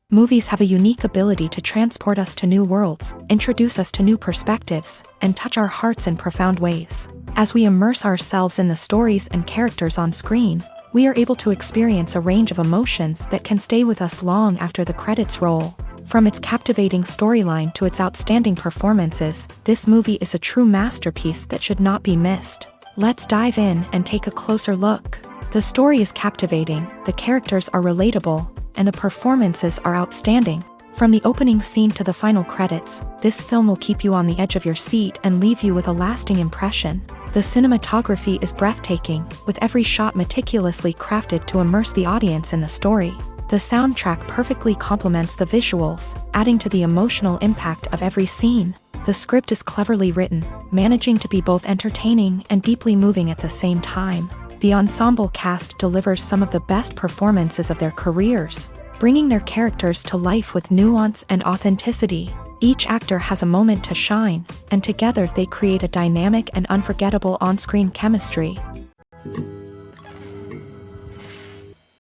Movies have a unique ability to transport us to new worlds, introduce us to new perspectives, and touch our hearts in profound ways. As we immerse ourselves in the stories and characters on screen, we are able to experience a range of emotions that can stay with us long after the credits roll. From its captivating storyline to its outstanding performances, this movie is a true masterpiece that should not be missed. Let's dive in and take a closer look. The story is captivating, the characters are relatable, and the performances are outstanding. From the opening scene to the final credits, this film will keep you on the edge of your seat and leave you with a lasting impression. The cinematography is breathtaking, with every shot meticulously crafted to immerse the audience in the story. The soundtrack perfectly complements the visuals, adding to the emotional impact of every scene. The script is cleverly written, managing to be both entertaining and deeply moving at the same time. The ensemble cast delivers some of the best performances of their careers, bringing their characters to life with nuance and authenticity. Each actor has a moment to shine, and together they create a dynamic and unforgettable on-screen chemistry.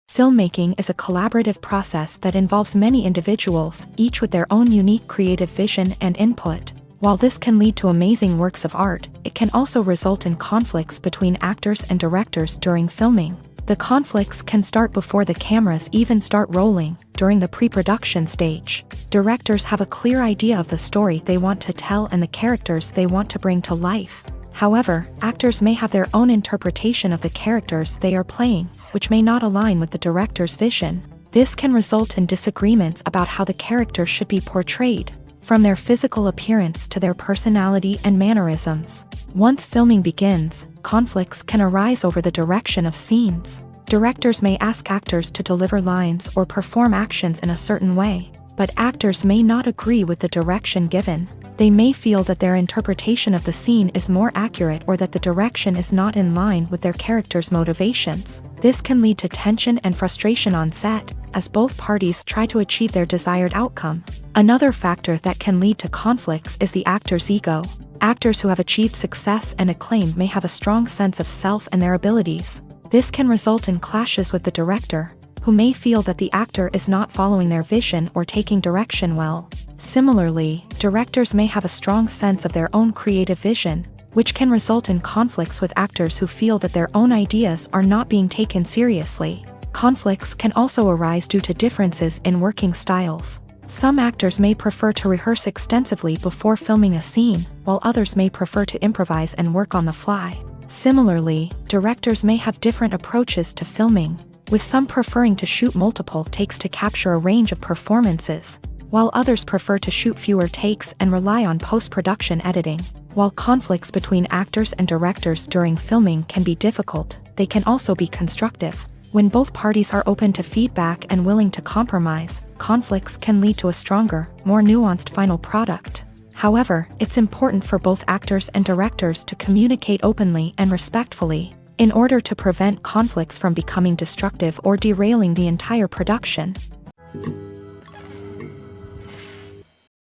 Filmmaking is a collaborative process that involves many individuals, each with their own unique creative vision and input. While this can lead to amazing works of art, it can also result in conflicts between actors and directors during filming. The conflicts can start before the cameras even start rolling, during the pre-production stage. Directors have a clear idea of the story they want to tell and the characters they want to bring to life. However, actors may have their own interpretation of the characters they are playing, which may not align with the director's vision. This can result in disagreements about how the character should be portrayed, from their physical appearance to their personality and mannerisms. Once filming begins, conflicts can arise over the direction of scenes. Directors may ask actors to deliver lines or perform actions in a certain way, but actors may not agree with the direction given. They may feel that their interpretation of the scene is more accurate or that the direction is not in line with their character's motivations. This can lead to tension and frustration on set, as both parties try to achieve their desired outcome. Another factor that can lead to conflicts is the actor's ego. Actors who have achieved success and acclaim may have a strong sense of self and their abilities. This can result in clashes with the director, who may feel that the actor is not following their vision or taking direction well. Similarly, directors may have a strong sense of their own creative vision, which can result in conflicts with actors who feel that their own ideas are not being taken seriously. Conflicts can also arise due to differences in working styles. Some actors may prefer to rehearse extensively before filming a scene, while others may prefer to improvise and work on the fly. Similarly, directors may have different approaches to filming, with some preferring to shoot multiple takes to capture a range of performances, while others prefer to shoot fewer takes and rely on post-production editing. While conflicts between actors and directors during filming can be difficult, they can also be constructive. When both parties are open to feedback and willing to compromise, conflicts can lead to a stronger, more nuanced final product. However, it's important for both actors and directors to communicate openly and respectfully, in order to prevent conflicts from becoming destructive or derailing the entire production.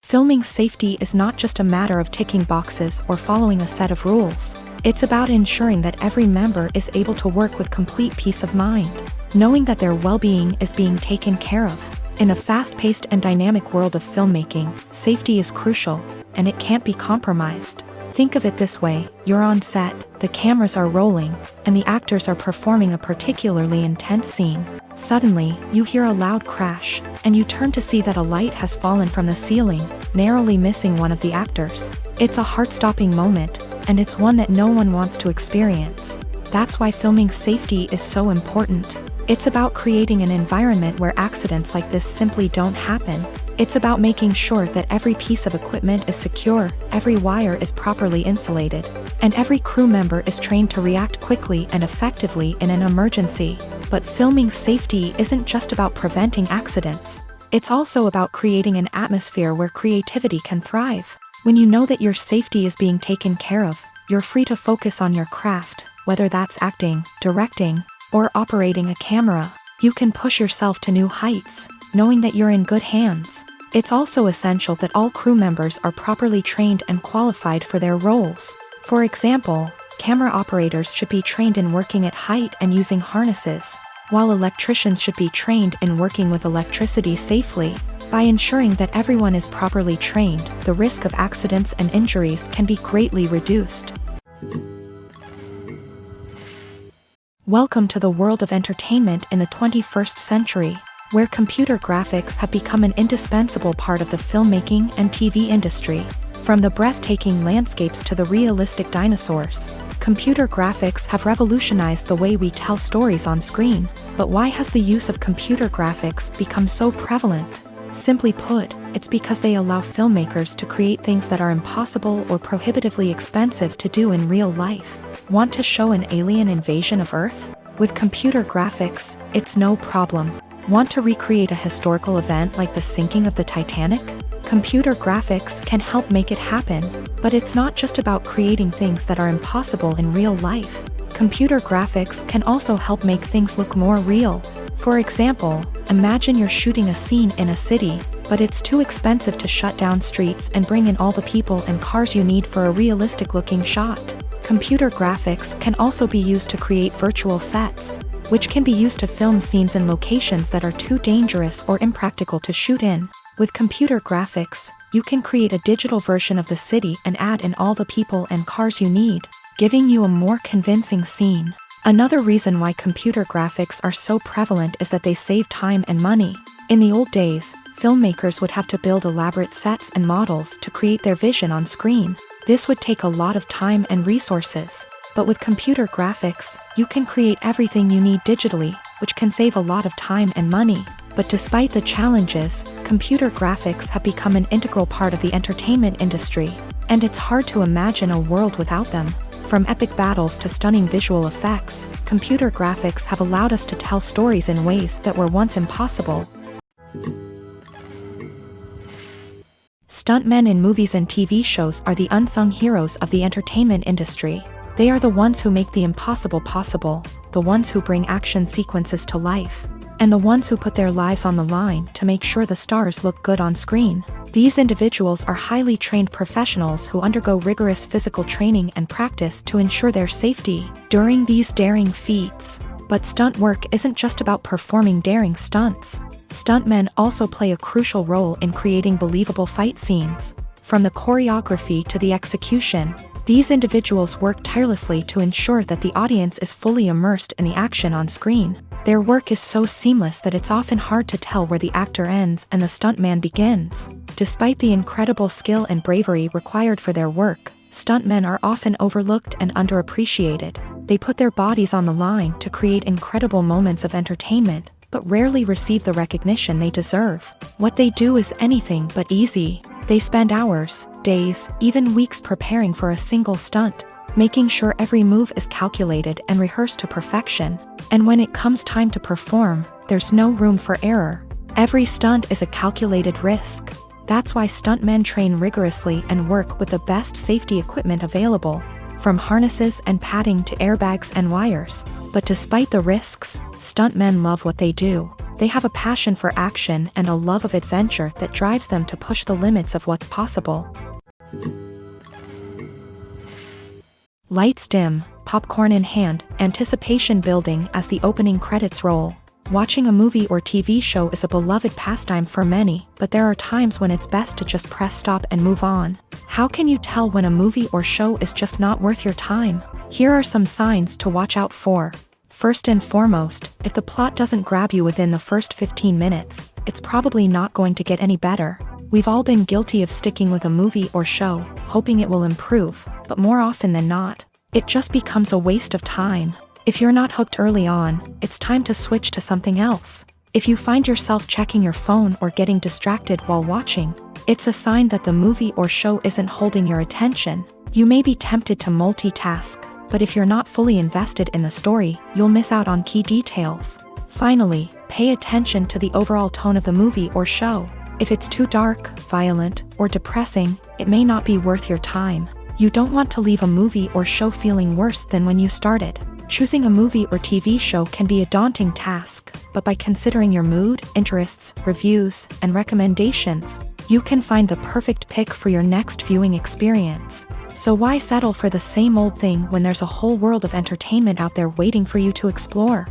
Filming safety is not just a matter of ticking boxes or following a set of rules. It's about ensuring that every member is able to work with complete peace of mind, knowing that their well-being is being taken care of. In a fast-paced and dynamic world of filmmaking, safety is crucial, and it can't be compromised. Think of it this way: you're on set, the cameras are rolling, and the actors are performing a particularly intense scene. Suddenly, you hear a loud crash, and you turn to see that a light has fallen from the ceiling, narrowly missing one of the actors. It's a heart-stopping moment, and it's one that no one wants to experience. That's why filming safety is so important. It's about creating an environment where accidents like this simply don't happen. It's about making sure that every piece of equipment is secure, every wire is properly insulated, and every crew member is trained to react quickly and effectively in an emergency. But filming safety isn't just about preventing accidents. It's also about creating an atmosphere where creativity can thrive. When you know that your safety is being taken care of, you're free to focus on your craft, whether that's acting, directing, or operating a camera. You can push yourself to new heights, knowing that you're in good hands. It's also essential that all crew members are properly trained and qualified for their roles. For example, camera operators should be trained in working at height and using harnesses, while electricians should be trained in working with electricity safely. By ensuring that everyone is properly trained, the risk of accidents and injuries can be greatly reduced. Welcome to the world of entertainment in the 21st century, where computer graphics have become an indispensable part of the filmmaking and TV industry. From the breathtaking landscapes to the realistic dinosaurs, computer graphics have revolutionized the way we tell stories on screen. But why has the use of computer graphics become so prevalent? Simply put, it's because they allow filmmakers to create things that are impossible or prohibitively expensive to do in real life. Want to show an alien invasion of Earth? With computer graphics, it's no problem. Want to recreate a historical event like the sinking of the Titanic? Computer graphics can help make it happen, but it's not just about creating things that are impossible in real life. Computer graphics can also help make things look more real. For example, imagine you're shooting a scene in a city, but it's too expensive to shut down streets and bring in all the people and cars you need for a realistic-looking shot. Computer graphics can also be used to create virtual sets, which can be used to film scenes in locations that are too dangerous or impractical to shoot in. With computer graphics, you can create a digital version of the city and add in all the people and cars you need, giving you a more convincing scene. Another reason why computer graphics are so prevalent is that they save time and money. In the old days, filmmakers would have to build elaborate sets and models to create their vision on screen. This would take a lot of time and resources. But with computer graphics, you can create everything you need digitally, which can save a lot of time and money. But despite the challenges, computer graphics have become an integral part of the entertainment industry, and it's hard to imagine a world without them. From epic battles to stunning visual effects, computer graphics have allowed us to tell stories in ways that were once impossible. Stuntmen in movies and TV shows are the unsung heroes of the entertainment industry. They are the ones who make the impossible possible, the ones who bring action sequences to life, and the ones who put their lives on the line to make sure the stars look good on screen. These individuals are highly trained professionals who undergo rigorous physical training and practice to ensure their safety during these daring feats. But stunt work isn't just about performing daring stunts. Stuntmen also play a crucial role in creating believable fight scenes. From the choreography to the execution, these individuals work tirelessly to ensure that the audience is fully immersed in the action on screen. Their work is so seamless that it's often hard to tell where the actor ends and the stuntman begins. Despite the incredible skill and bravery required for their work, stuntmen are often overlooked and underappreciated. They put their bodies on the line to create incredible moments of entertainment, but rarely receive the recognition they deserve. What they do is anything but easy. They spend hours, days, even weeks preparing for a single stunt, making sure every move is calculated and rehearsed to perfection. And when it comes time to perform, there's no room for error. Every stunt is a calculated risk. That's why stuntmen train rigorously and work with the best safety equipment available, from harnesses and padding to airbags and wires. But despite the risks, stuntmen love what they do. They have a passion for action and a love of adventure that drives them to push the limits of what's possible. Lights dim, popcorn in hand, anticipation building as the opening credits roll. Watching a movie or TV show is a beloved pastime for many, but there are times when it's best to just press stop and move on. How can you tell when a movie or show is just not worth your time? Here are some signs to watch out for. First and foremost, if the plot doesn't grab you within the first 15 minutes, it's probably not going to get any better. We've all been guilty of sticking with a movie or show, hoping it will improve, but more often than not, it just becomes a waste of time. If you're not hooked early on, it's time to switch to something else. If you find yourself checking your phone or getting distracted while watching, it's a sign that the movie or show isn't holding your attention. You may be tempted to multitask, but if you're not fully invested in the story, you'll miss out on key details. Finally, pay attention to the overall tone of the movie or show. If it's too dark, violent, or depressing, it may not be worth your time. You don't want to leave a movie or show feeling worse than when you started. Choosing a movie or TV show can be a daunting task, but by considering your mood, interests, reviews, and recommendations, you can find the perfect pick for your next viewing experience. So why settle for the same old thing when there's a whole world of entertainment out there waiting for you to explore?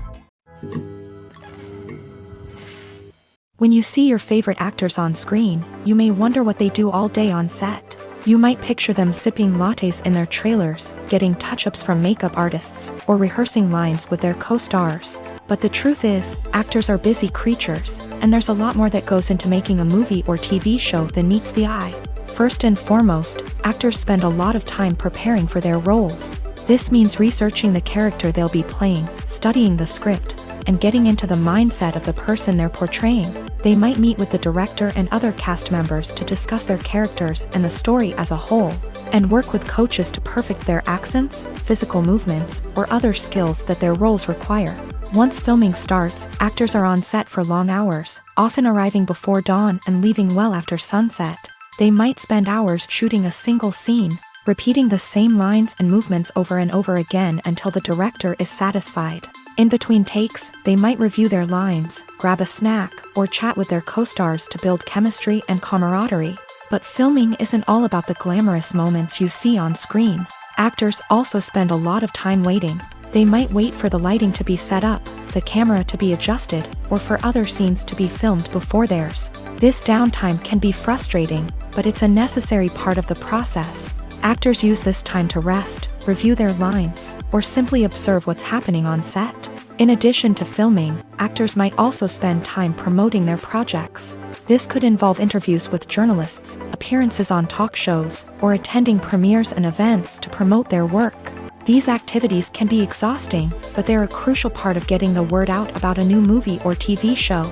When you see your favorite actors on screen, you may wonder what they do all day on set. You might picture them sipping lattes in their trailers, getting touch-ups from makeup artists, or rehearsing lines with their co-stars. But the truth is, actors are busy creatures, and there's a lot more that goes into making a movie or TV show than meets the eye. First and foremost, actors spend a lot of time preparing for their roles. This means researching the character they'll be playing, studying the script, and getting into the mindset of the person they're portraying. They might meet with the director and other cast members to discuss their characters and the story as a whole, and work with coaches to perfect their accents, physical movements, or other skills that their roles require. Once filming starts, actors are on set for long hours, often arriving before dawn and leaving well after sunset. They might spend hours shooting a single scene, repeating the same lines and movements over and over again until the director is satisfied. In between takes, they might review their lines, grab a snack, or chat with their co-stars to build chemistry and camaraderie. But filming isn't all about the glamorous moments you see on screen. Actors also spend a lot of time waiting. They might wait for the lighting to be set up, the camera to be adjusted, or for other scenes to be filmed before theirs. This downtime can be frustrating, but it's a necessary part of the process. Actors use this time to rest, review their lines, or simply observe what's happening on set. In addition to filming, actors might also spend time promoting their projects. This could involve interviews with journalists, appearances on talk shows, or attending premieres and events to promote their work. These activities can be exhausting, but they're a crucial part of getting the word out about a new movie or TV show.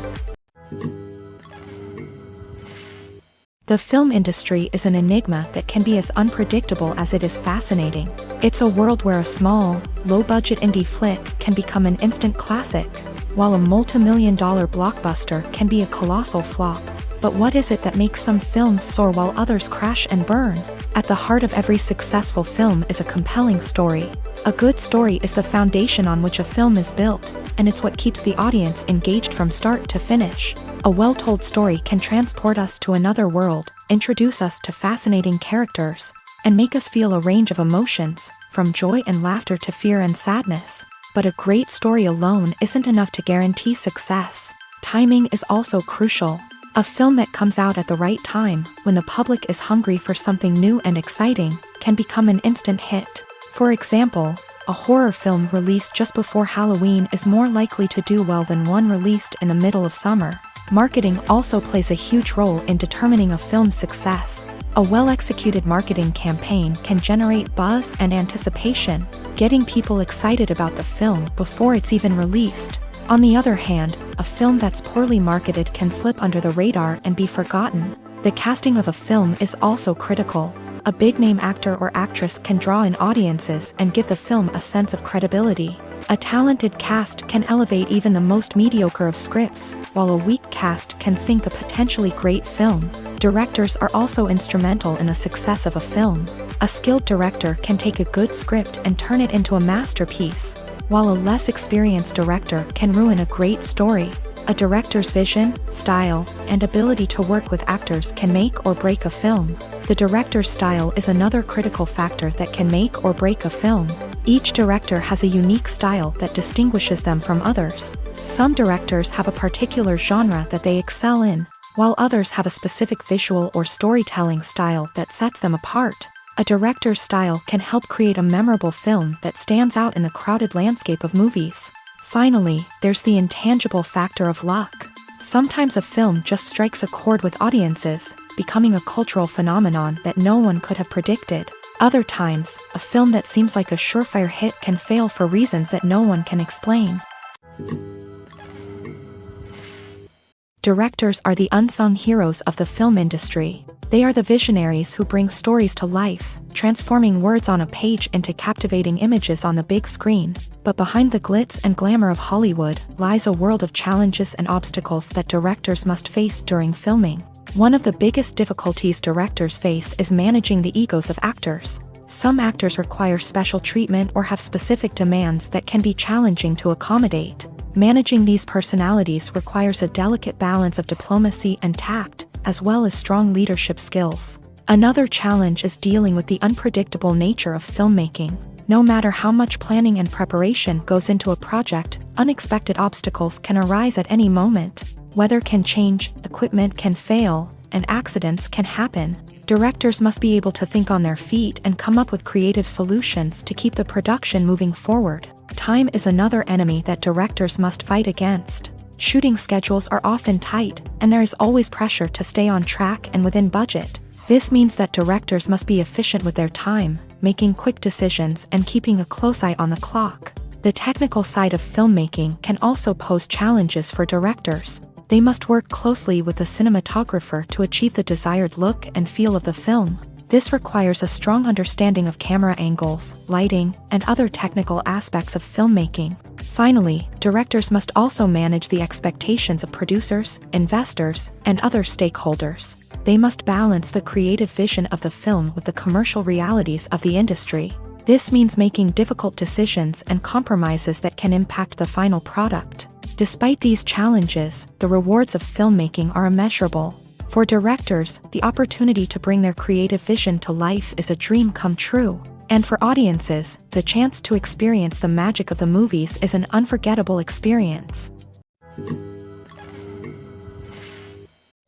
The film industry is an enigma that can be as unpredictable as it is fascinating. It's a world where a small, low-budget indie flick can become an instant classic, while a multi-million-dollar blockbuster can be a colossal flop. But what is it that makes some films soar while others crash and burn? At the heart of every successful film is a compelling story. A good story is the foundation on which a film is built, and it's what keeps the audience engaged from start to finish. A well-told story can transport us to another world, introduce us to fascinating characters, and make us feel a range of emotions, from joy and laughter to fear and sadness. But a great story alone isn't enough to guarantee success. Timing is also crucial. A film that comes out at the right time, when the public is hungry for something new and exciting, can become an instant hit. For example, a horror film released just before Halloween is more likely to do well than one released in the middle of summer. Marketing also plays a huge role in determining a film's success. A well-executed marketing campaign can generate buzz and anticipation, getting people excited about the film before it's even released. On the other hand, a film that's poorly marketed can slip under the radar and be forgotten. The casting of a film is also critical. A big-name actor or actress can draw in audiences and give the film a sense of credibility. A talented cast can elevate even the most mediocre of scripts, while a weak cast can sink a potentially great film. Directors are also instrumental in the success of a film. A skilled director can take a good script and turn it into a masterpiece, while a less experienced director can ruin a great story. A director's vision, style, and ability to work with actors can make or break a film. The director's style is another critical factor that can make or break a film. Each director has a unique style that distinguishes them from others. Some directors have a particular genre that they excel in, while others have a specific visual or storytelling style that sets them apart. A director's style can help create a memorable film that stands out in the crowded landscape of movies. Finally, there's the intangible factor of luck. Sometimes a film just strikes a chord with audiences, becoming a cultural phenomenon that no one could have predicted. Other times, a film that seems like a surefire hit can fail for reasons that no one can explain. Directors are the unsung heroes of the film industry. They are the visionaries who bring stories to life, transforming words on a page into captivating images on the big screen. But behind the glitz and glamour of Hollywood lies a world of challenges and obstacles that directors must face during filming. One of the biggest difficulties directors face is managing the egos of actors. Some actors require special treatment or have specific demands that can be challenging to accommodate. Managing these personalities requires a delicate balance of diplomacy and tact, as well as strong leadership skills. Another challenge is dealing with the unpredictable nature of filmmaking. No matter how much planning and preparation goes into a project, unexpected obstacles can arise at any moment. Weather can change, equipment can fail, and accidents can happen. Directors must be able to think on their feet and come up with creative solutions to keep the production moving forward. Time is another enemy that directors must fight against. Shooting schedules are often tight, and there is always pressure to stay on track and within budget. This means that directors must be efficient with their time, making quick decisions and keeping a close eye on the clock. The technical side of filmmaking can also pose challenges for directors. They must work closely with the cinematographer to achieve the desired look and feel of the film. This requires a strong understanding of camera angles, lighting, and other technical aspects of filmmaking. Finally, directors must also manage the expectations of producers, investors, and other stakeholders. They must balance the creative vision of the film with the commercial realities of the industry. This means making difficult decisions and compromises that can impact the final product. Despite these challenges, the rewards of filmmaking are immeasurable. For directors, the opportunity to bring their creative vision to life is a dream come true. And for audiences, the chance to experience the magic of the movies is an unforgettable experience.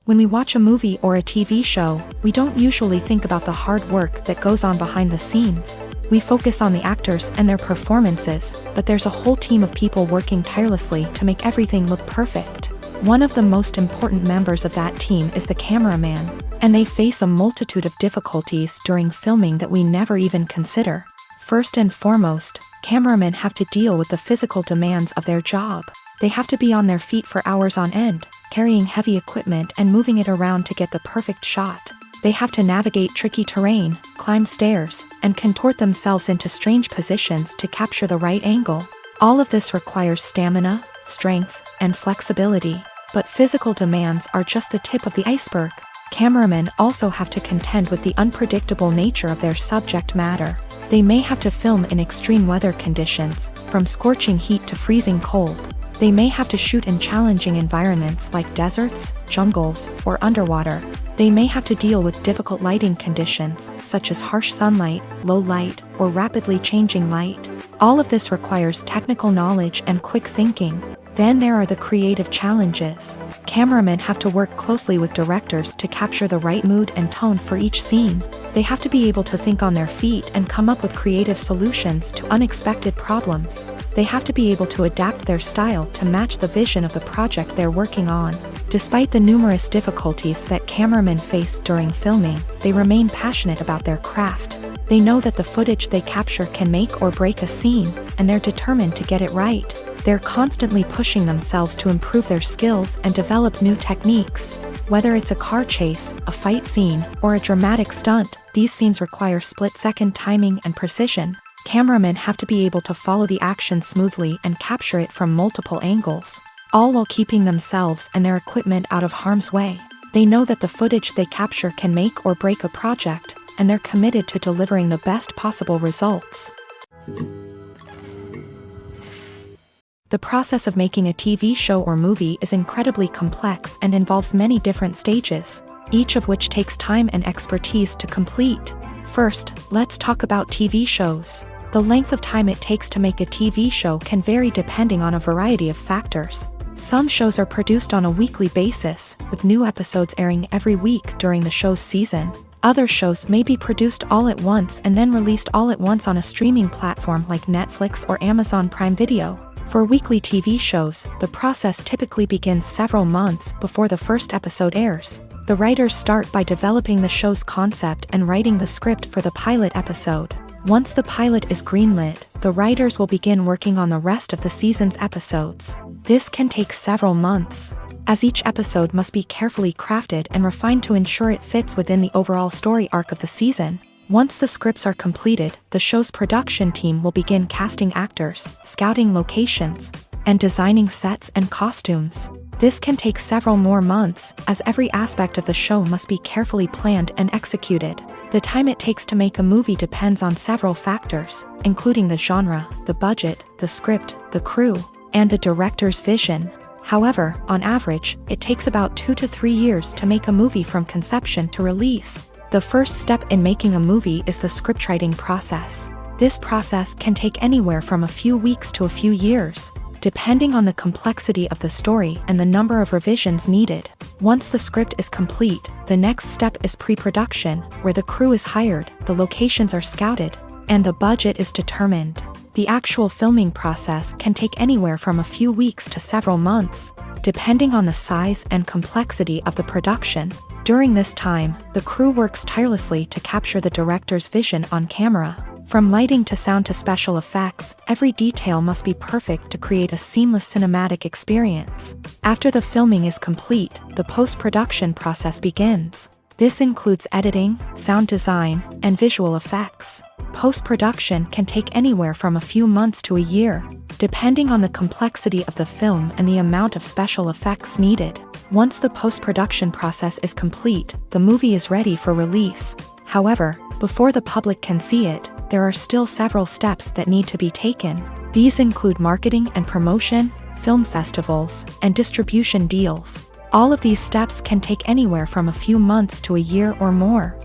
When we watch a movie or a TV show, we don't usually think about the hard work that goes on behind the scenes. We focus on the actors and their performances, but there's a whole team of people working tirelessly to make everything look perfect. One of the most important members of that team is the cameraman, and they face a multitude of difficulties during filming that we never even consider. First and foremost, cameramen have to deal with the physical demands of their job. They have to be on their feet for hours on end, carrying heavy equipment and moving it around to get the perfect shot. They have to navigate tricky terrain, climb stairs, and contort themselves into strange positions to capture the right angle. All of this requires stamina, strength, and flexibility. But physical demands are just the tip of the iceberg. Cameramen also have to contend with the unpredictable nature of their subject matter. They may have to film in extreme weather conditions, from scorching heat to freezing cold. They may have to shoot in challenging environments like deserts, jungles, or underwater. They may have to deal with difficult lighting conditions, such as harsh sunlight, low light, or rapidly changing light. All of this requires technical knowledge and quick thinking. Then there are the creative challenges. Cameramen have to work closely with directors to capture the right mood and tone for each scene. They have to be able to think on their feet and come up with creative solutions to unexpected problems. They have to be able to adapt their style to match the vision of the project they're working on. Despite the numerous difficulties that cameramen face during filming, they remain passionate about their craft. They know that the footage they capture can make or break a scene, and they're determined to get it right. They're constantly pushing themselves to improve their skills and develop new techniques. Whether it's a car chase, a fight scene, or a dramatic stunt, these scenes require split-second timing and precision. Cameramen have to be able to follow the action smoothly and capture it from multiple angles, all while keeping themselves and their equipment out of harm's way. They know that the footage they capture can make or break a project, and they're committed to delivering the best possible results. The process of making a TV show or movie is incredibly complex and involves many different stages, each of which takes time and expertise to complete. First, let's talk about TV shows. The length of time it takes to make a TV show can vary depending on a variety of factors. Some shows are produced on a weekly basis, with new episodes airing every week during the show's season. Other shows may be produced all at once and then released all at once on a streaming platform like Netflix or Amazon Prime Video. For weekly TV shows, the process typically begins several months before the first episode airs. The writers start by developing the show's concept and writing the script for the pilot episode. Once the pilot is greenlit, the writers will begin working on the rest of the season's episodes. This can take several months, as each episode must be carefully crafted and refined to ensure it fits within the overall story arc of the season. Once the scripts are completed, the show's production team will begin casting actors, scouting locations, and designing sets and costumes. This can take several more months, as every aspect of the show must be carefully planned and executed. The time it takes to make a movie depends on several factors, including the genre, the budget, the script, the crew, and the director's vision. However, on average, it takes about 2 to 3 years to make a movie from conception to release. The first step in making a movie is the scriptwriting process. This process can take anywhere from a few weeks to a few years, depending on the complexity of the story and the number of revisions needed. Once the script is complete, the next step is pre-production, where the crew is hired, the locations are scouted, and the budget is determined. The actual filming process can take anywhere from a few weeks to several months, depending on the size and complexity of the production. During this time, the crew works tirelessly to capture the director's vision on camera. From lighting to sound to special effects, every detail must be perfect to create a seamless cinematic experience. After the filming is complete, the post-production process begins. This includes editing, sound design, and visual effects. Post-production can take anywhere from a few months to a year, depending on the complexity of the film and the amount of special effects needed. Once the post-production process is complete, the movie is ready for release. However, before the public can see it, there are still several steps that need to be taken. These include marketing and promotion, film festivals, and distribution deals. All of these steps can take anywhere from a few months to a year or more.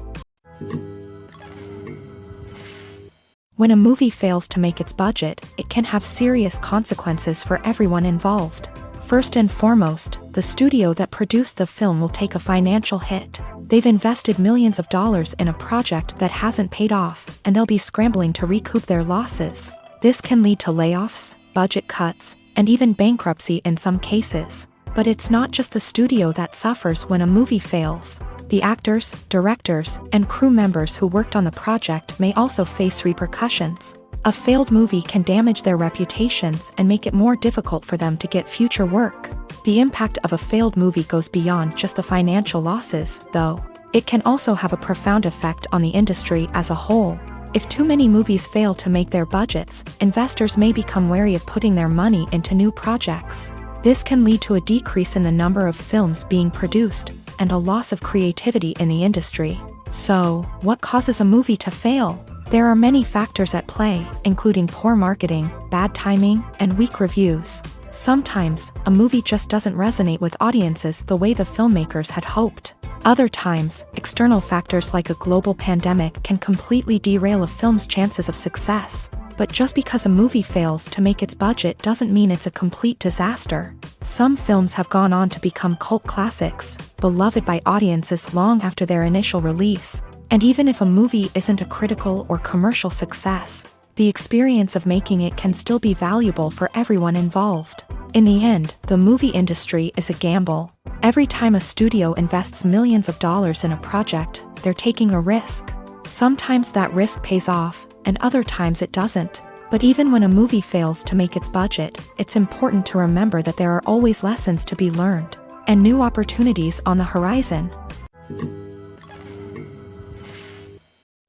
When a movie fails to make its budget, it can have serious consequences for everyone involved. First and foremost, the studio that produced the film will take a financial hit. They've invested millions of dollars in a project that hasn't paid off, and they'll be scrambling to recoup their losses. This can lead to layoffs, budget cuts, and even bankruptcy in some cases. But it's not just the studio that suffers when a movie fails. The actors, directors, and crew members who worked on the project may also face repercussions. A failed movie can damage their reputations and make it more difficult for them to get future work. The impact of a failed movie goes beyond just the financial losses, though. It can also have a profound effect on the industry as a whole. If too many movies fail to make their budgets, investors may become wary of putting their money into new projects. This can lead to a decrease in the number of films being produced, and a loss of creativity in the industry. So, what causes a movie to fail? There are many factors at play, including poor marketing, bad timing, and weak reviews. Sometimes, a movie just doesn't resonate with audiences the way the filmmakers had hoped. Other times, external factors like a global pandemic can completely derail a film's chances of success. But just because a movie fails to make its budget doesn't mean it's a complete disaster. Some films have gone on to become cult classics, beloved by audiences long after their initial release. And even if a movie isn't a critical or commercial success, the experience of making it can still be valuable for everyone involved. In the end, the movie industry is a gamble. Every time a studio invests millions of dollars in a project, they're taking a risk. Sometimes that risk pays off, and other times it doesn't. But even when a movie fails to make its budget, it's important to remember that there are always lessons to be learned, and new opportunities on the horizon.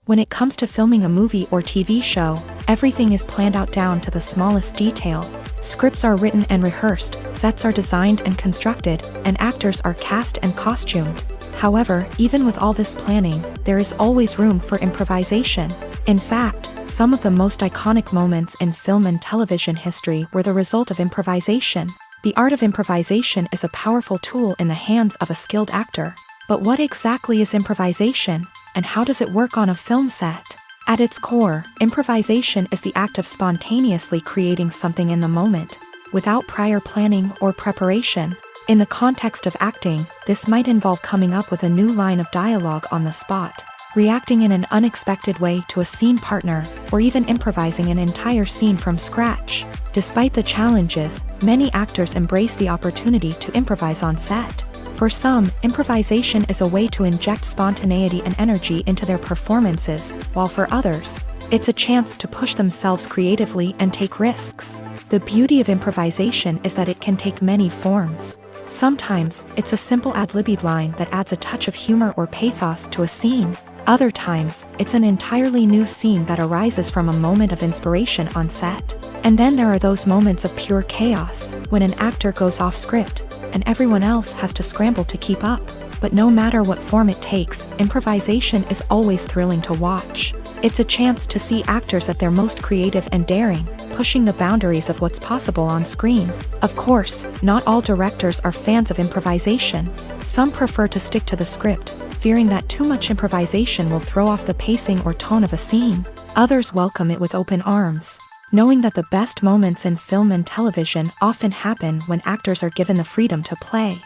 When it comes to filming a movie or TV show, everything is planned out down to the smallest detail. Scripts are written and rehearsed, sets are designed and constructed, and actors are cast and costumed. However, even with all this planning, there is always room for improvisation. In fact, some of the most iconic moments in film and television history were the result of improvisation. The art of improvisation is a powerful tool in the hands of a skilled actor. But what exactly is improvisation, and how does it work on a film set? At its core, improvisation is the act of spontaneously creating something in the moment, without prior planning or preparation. In the context of acting, this might involve coming up with a new line of dialogue on the spot, reacting in an unexpected way to a scene partner, or even improvising an entire scene from scratch. Despite the challenges, many actors embrace the opportunity to improvise on set. For some, improvisation is a way to inject spontaneity and energy into their performances, while for others, it's a chance to push themselves creatively and take risks. The beauty of improvisation is that it can take many forms. Sometimes, it's a simple ad-libbed line that adds a touch of humor or pathos to a scene. Other times, it's an entirely new scene that arises from a moment of inspiration on set. And then there are those moments of pure chaos, when an actor goes off script, and everyone else has to scramble to keep up. But no matter what form it takes, improvisation is always thrilling to watch. It's a chance to see actors at their most creative and daring, pushing the boundaries of what's possible on screen. Of course, not all directors are fans of improvisation. Some prefer to stick to the script, fearing that too much improvisation will throw off the pacing or tone of a scene. Others welcome it with open arms, knowing that the best moments in film and television often happen when actors are given the freedom to play.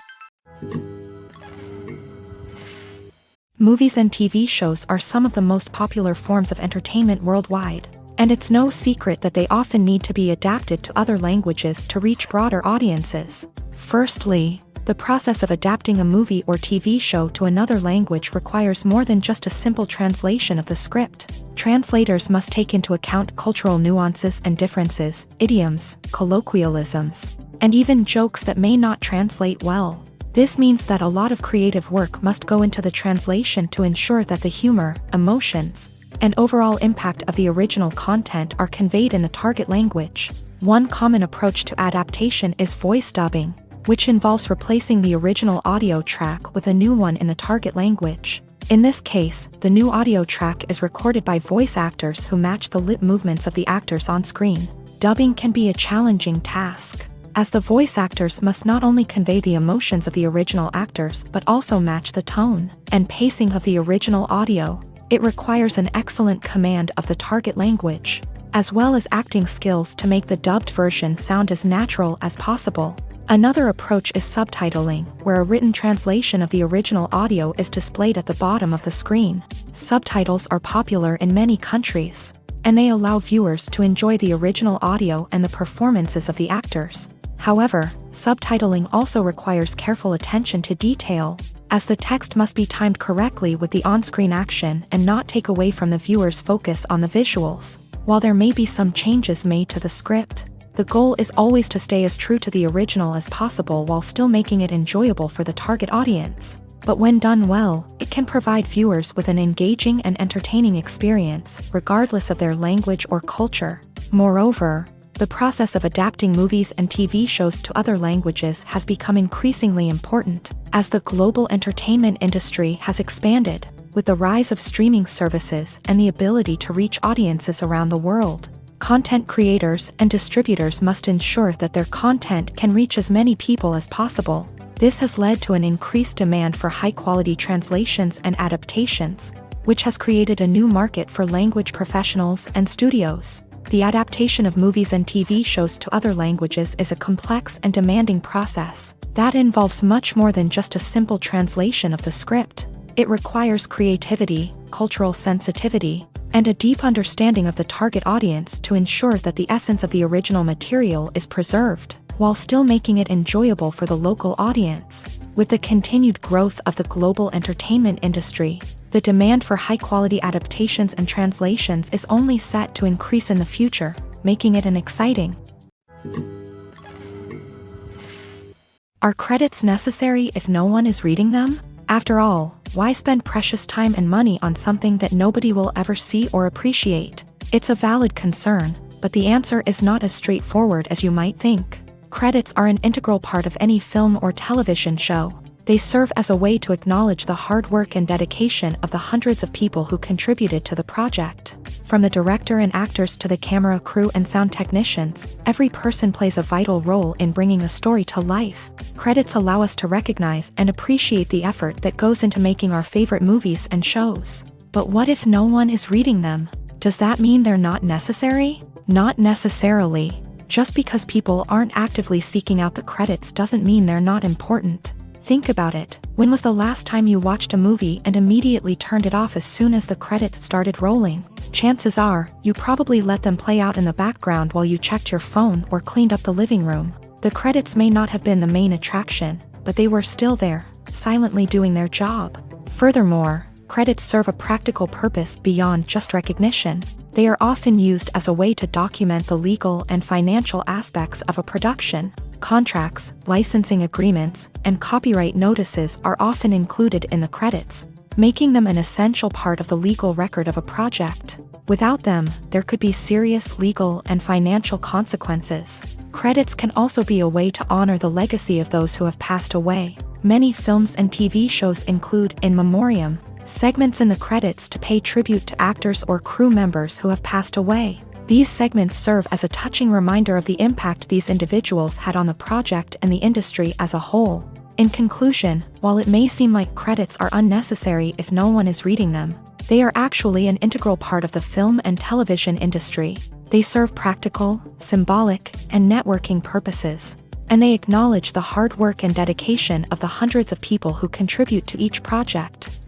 Movies and TV shows are some of the most popular forms of entertainment worldwide, and it's no secret that they often need to be adapted to other languages to reach broader audiences. Firstly, the process of adapting a movie or TV show to another language requires more than just a simple translation of the script. Translators must take into account cultural nuances and differences, idioms, colloquialisms, and even jokes that may not translate well. This means that a lot of creative work must go into the translation to ensure that the humor, emotions, and overall impact of the original content are conveyed in the target language. One common approach to adaptation is voice dubbing, which involves replacing the original audio track with a new one in the target language. In this case, the new audio track is recorded by voice actors who match the lip movements of the actors on screen. Dubbing can be a challenging task, as the voice actors must not only convey the emotions of the original actors but also match the tone and pacing of the original audio. It requires an excellent command of the target language, as well as acting skills to make the dubbed version sound as natural as possible. Another approach is subtitling, where a written translation of the original audio is displayed at the bottom of the screen. Subtitles are popular in many countries, and they allow viewers to enjoy the original audio and the performances of the actors. However, subtitling also requires careful attention to detail, as the text must be timed correctly with the on-screen action and not take away from the viewer's focus on the visuals. While there may be some changes made to the script, the goal is always to stay as true to the original as possible while still making it enjoyable for the target audience. But when done well, it can provide viewers with an engaging and entertaining experience, regardless of their language or culture. Moreover, the process of adapting movies and TV shows to other languages has become increasingly important, as the global entertainment industry has expanded, with the rise of streaming services and the ability to reach audiences around the world. Content creators and distributors must ensure that their content can reach as many people as possible. This has led to an increased demand for high-quality translations and adaptations, which has created a new market for language professionals and studios. The adaptation of movies and TV shows to other languages is a complex and demanding process that involves much more than just a simple translation of the script. It requires creativity, cultural sensitivity, and a deep understanding of the target audience to ensure that the essence of the original material is preserved, while still making it enjoyable for the local audience. With the continued growth of the global entertainment industry, the demand for high-quality adaptations and translations is only set to increase in the future, making it an exciting. Are credits necessary if no one is reading them? After all, why spend precious time and money on something that nobody will ever see or appreciate? It's a valid concern, but the answer is not as straightforward as you might think. Credits are an integral part of any film or television show. They serve as a way to acknowledge the hard work and dedication of the hundreds of people who contributed to the project. From the director and actors to the camera crew and sound technicians, every person plays a vital role in bringing a story to life. Credits allow us to recognize and appreciate the effort that goes into making our favorite movies and shows. But what if no one is reading them? Does that mean they're not necessary? Not necessarily. Just because people aren't actively seeking out the credits doesn't mean they're not important. Think about it. When was the last time you watched a movie and immediately turned it off as soon as the credits started rolling? Chances are, you probably let them play out in the background while you checked your phone or cleaned up the living room. The credits may not have been the main attraction, but they were still there, silently doing their job. Furthermore, credits serve a practical purpose beyond just recognition. They are often used as a way to document the legal and financial aspects of a production. Contracts, licensing agreements, and copyright notices are often included in the credits, making them an essential part of the legal record of a project. Without them, there could be serious legal and financial consequences. Credits can also be a way to honor the legacy of those who have passed away. Many films and TV shows include in memoriam segments in the credits to pay tribute to actors or crew members who have passed away. These segments serve as a touching reminder of the impact these individuals had on the project and the industry as a whole. In conclusion, while it may seem like credits are unnecessary if no one is reading them, they are actually an integral part of the film and television industry. They serve practical, symbolic, and networking purposes, and they acknowledge the hard work and dedication of the hundreds of people who contribute to each project.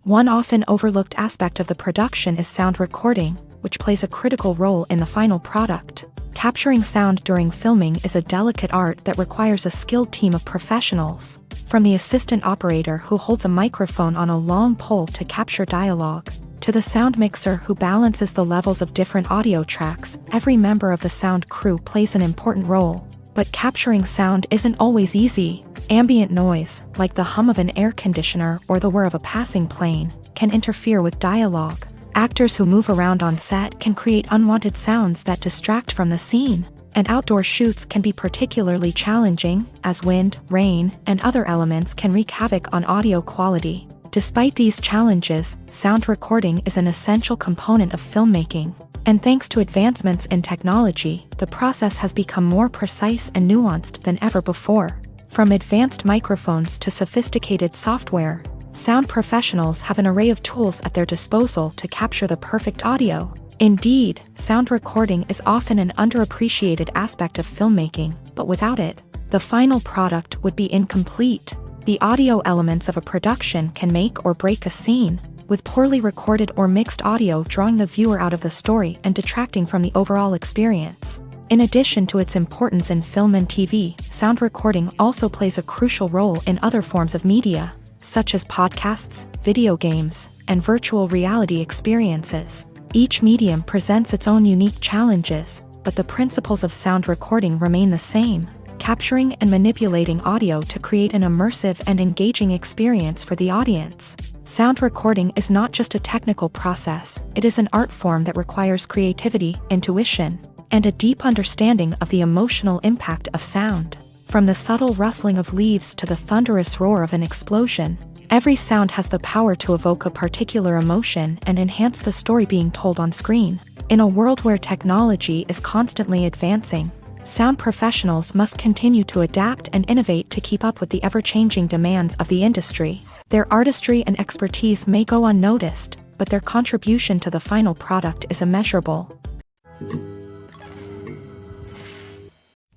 One often overlooked aspect of the production is sound recording, which plays a critical role in the final product. Capturing sound during filming is a delicate art that requires a skilled team of professionals. From the assistant operator who holds a microphone on a long pole to capture dialogue, to the sound mixer who balances the levels of different audio tracks, every member of the sound crew plays an important role. But capturing sound isn't always easy. Ambient noise, like the hum of an air conditioner or the whir of a passing plane, can interfere with dialogue. Actors who move around on set can create unwanted sounds that distract from the scene. And outdoor shoots can be particularly challenging, as wind, rain, and other elements can wreak havoc on audio quality. Despite these challenges, sound recording is an essential component of filmmaking. And thanks to advancements in technology, the process has become more precise and nuanced than ever before. From advanced microphones to sophisticated software, sound professionals have an array of tools at their disposal to capture the perfect audio. Indeed, sound recording is often an underappreciated aspect of filmmaking, but without it, the final product would be incomplete. The audio elements of a production can make or break a scene, with poorly recorded or mixed audio drawing the viewer out of the story and detracting from the overall experience. In addition to its importance in film and TV, sound recording also plays a crucial role in other forms of media, such as podcasts, video games, and virtual reality experiences. Each medium presents its own unique challenges, but the principles of sound recording remain the same: capturing and manipulating audio to create an immersive and engaging experience for the audience. Sound recording is not just a technical process, it is an art form that requires creativity, intuition, and a deep understanding of the emotional impact of sound. From the subtle rustling of leaves to the thunderous roar of an explosion, every sound has the power to evoke a particular emotion and enhance the story being told on screen. In a world where technology is constantly advancing, sound professionals must continue to adapt and innovate to keep up with the ever-changing demands of the industry. Their artistry and expertise may go unnoticed, but their contribution to the final product is immeasurable.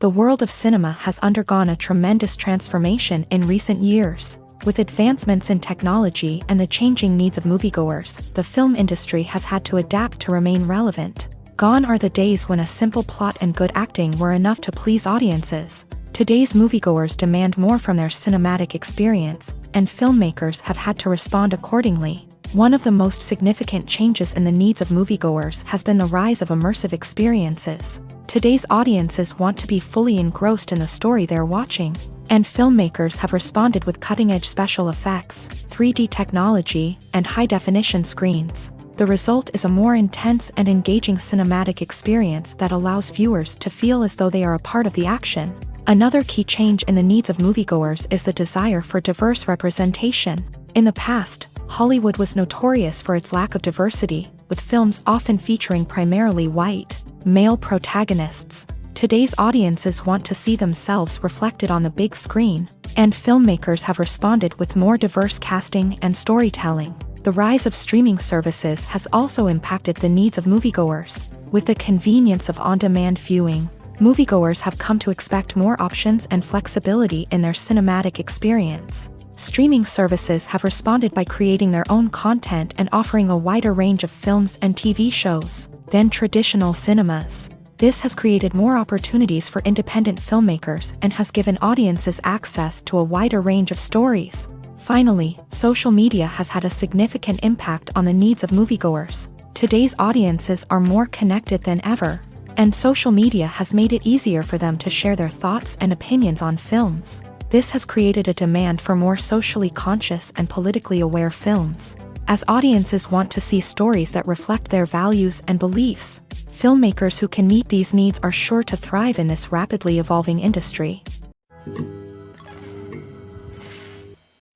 The world of cinema has undergone a tremendous transformation in recent years. With advancements in technology and the changing needs of moviegoers, the film industry has had to adapt to remain relevant. Gone are the days when a simple plot and good acting were enough to please audiences. Today's moviegoers demand more from their cinematic experience, and filmmakers have had to respond accordingly. One of the most significant changes in the needs of moviegoers has been the rise of immersive experiences. Today's audiences want to be fully engrossed in the story they're watching, and filmmakers have responded with cutting-edge special effects, 3D technology, and high-definition screens. The result is a more intense and engaging cinematic experience that allows viewers to feel as though they are a part of the action. Another key change in the needs of moviegoers is the desire for diverse representation. In the past, Hollywood was notorious for its lack of diversity, with films often featuring primarily white, male protagonists. Today's audiences want to see themselves reflected on the big screen, and filmmakers have responded with more diverse casting and storytelling. The rise of streaming services has also impacted the needs of moviegoers. With the convenience of on-demand viewing, moviegoers have come to expect more options and flexibility in their cinematic experience. Streaming services have responded by creating their own content and offering a wider range of films and TV shows than traditional cinemas. This has created more opportunities for independent filmmakers and has given audiences access to a wider range of stories. Finally, social media has had a significant impact on the needs of moviegoers. Today's audiences are more connected than ever, and social media has made it easier for them to share their thoughts and opinions on films. This has created a demand for more socially conscious and politically aware films. As audiences want to see stories that reflect their values and beliefs, filmmakers who can meet these needs are sure to thrive in this rapidly evolving industry.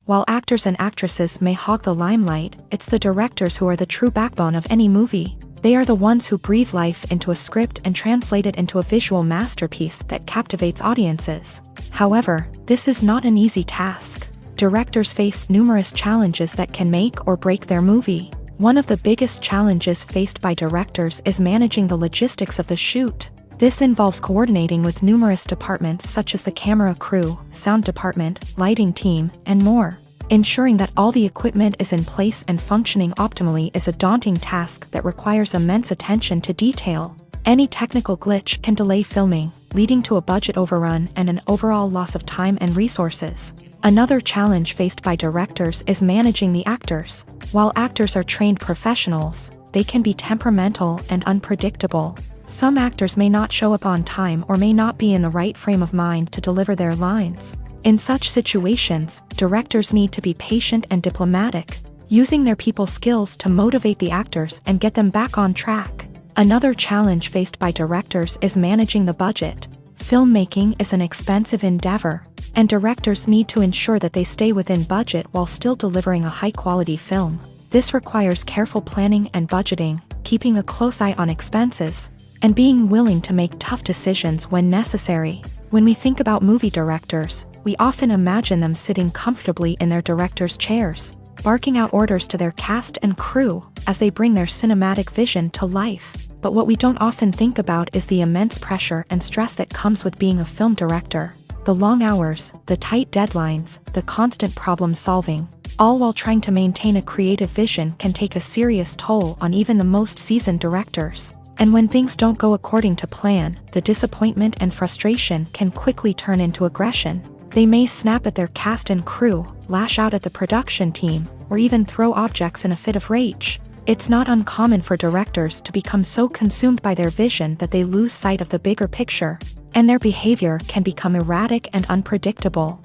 While actors and actresses may hog the limelight, it's the directors who are the true backbone of any movie. They are the ones who breathe life into a script and translate it into a visual masterpiece that captivates audiences. However, this is not an easy task. Directors face numerous challenges that can make or break their movie. One of the biggest challenges faced by directors is managing the logistics of the shoot. This involves coordinating with numerous departments such as the camera crew, sound department, lighting team, and more. Ensuring that all the equipment is in place and functioning optimally is a daunting task that requires immense attention to detail. Any technical glitch can delay filming, leading to a budget overrun and an overall loss of time and resources. Another challenge faced by directors is managing the actors. While actors are trained professionals, they can be temperamental and unpredictable. Some actors may not show up on time or may not be in the right frame of mind to deliver their lines. In such situations, directors need to be patient and diplomatic, using their people skills to motivate the actors and get them back on track. Another challenge faced by directors is managing the budget. Filmmaking is an expensive endeavor, and directors need to ensure that they stay within budget while still delivering a high-quality film. This requires careful planning and budgeting, keeping a close eye on expenses, and being willing to make tough decisions when necessary. When we think about movie directors, we often imagine them sitting comfortably in their director's chairs, barking out orders to their cast and crew as they bring their cinematic vision to life. But what we don't often think about is the immense pressure and stress that comes with being a film director. The long hours, the tight deadlines, the constant problem solving, all while trying to maintain a creative vision can take a serious toll on even the most seasoned directors. And when things don't go according to plan, the disappointment and frustration can quickly turn into aggression. They may snap at their cast and crew, lash out at the production team, or even throw objects in a fit of rage. It's not uncommon for directors to become so consumed by their vision that they lose sight of the bigger picture, and their behavior can become erratic and unpredictable.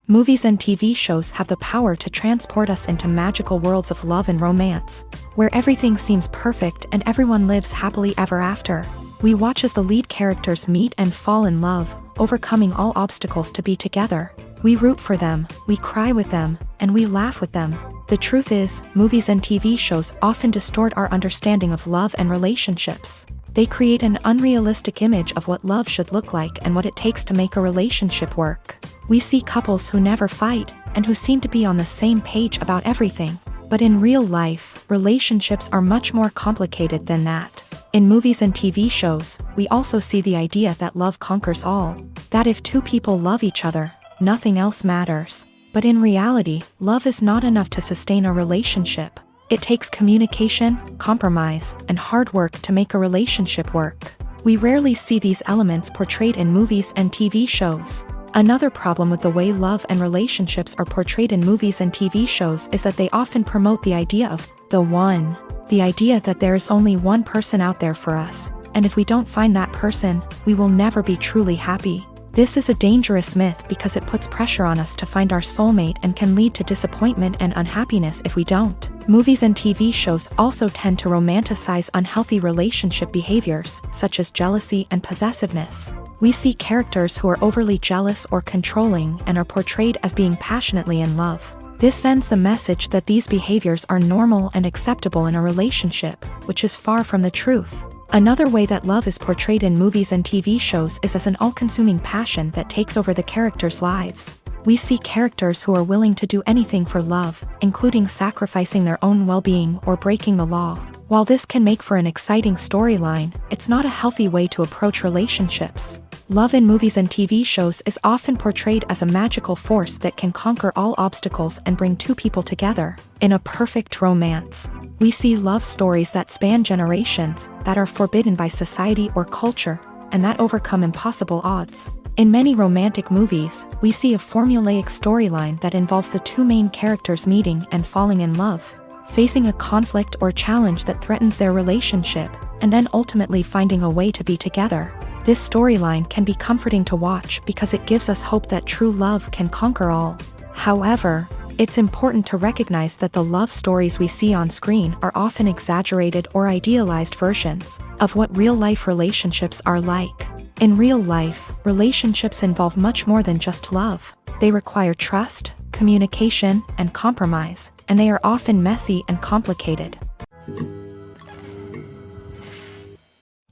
Movies and TV shows have the power to transport us into magical worlds of love and romance, where everything seems perfect and everyone lives happily ever after. We watch as the lead characters meet and fall in love, overcoming all obstacles to be together. We root for them, we cry with them, and we laugh with them. The truth is, movies and TV shows often distort our understanding of love and relationships. They create an unrealistic image of what love should look like and what it takes to make a relationship work. We see couples who never fight, and who seem to be on the same page about everything. But in real life, relationships are much more complicated than that. In movies and TV shows, we also see the idea that love conquers all. That if two people love each other, nothing else matters. But in reality, love is not enough to sustain a relationship. It takes communication, compromise, and hard work to make a relationship work. We rarely see these elements portrayed in movies and TV shows. Another problem with the way love and relationships are portrayed in movies and TV shows is that they often promote the idea of the one. The idea that there is only one person out there for us, and if we don't find that person, we will never be truly happy. This is a dangerous myth because it puts pressure on us to find our soulmate and can lead to disappointment and unhappiness if we don't. Movies and TV shows also tend to romanticize unhealthy relationship behaviors, such as jealousy and possessiveness. We see characters who are overly jealous or controlling and are portrayed as being passionately in love. This sends the message that these behaviors are normal and acceptable in a relationship, which is far from the truth. Another way that love is portrayed in movies and TV shows is as an all-consuming passion that takes over the characters' lives. We see characters who are willing to do anything for love, including sacrificing their own well-being or breaking the law. While this can make for an exciting storyline, it's not a healthy way to approach relationships. Love in movies and TV shows is often portrayed as a magical force that can conquer all obstacles and bring two people together. In a perfect romance, we see love stories that span generations, that are forbidden by society or culture, and that overcome impossible odds. In many romantic movies, we see a formulaic storyline that involves the two main characters meeting and falling in love, facing a conflict or challenge that threatens their relationship, and then ultimately finding a way to be together. This storyline can be comforting to watch because it gives us hope that true love can conquer all. However, it's important to recognize that the love stories we see on screen are often exaggerated or idealized versions of what real-life relationships are like. In real life, relationships involve much more than just love. They require trust, communication, and compromise, and they are often messy and complicated.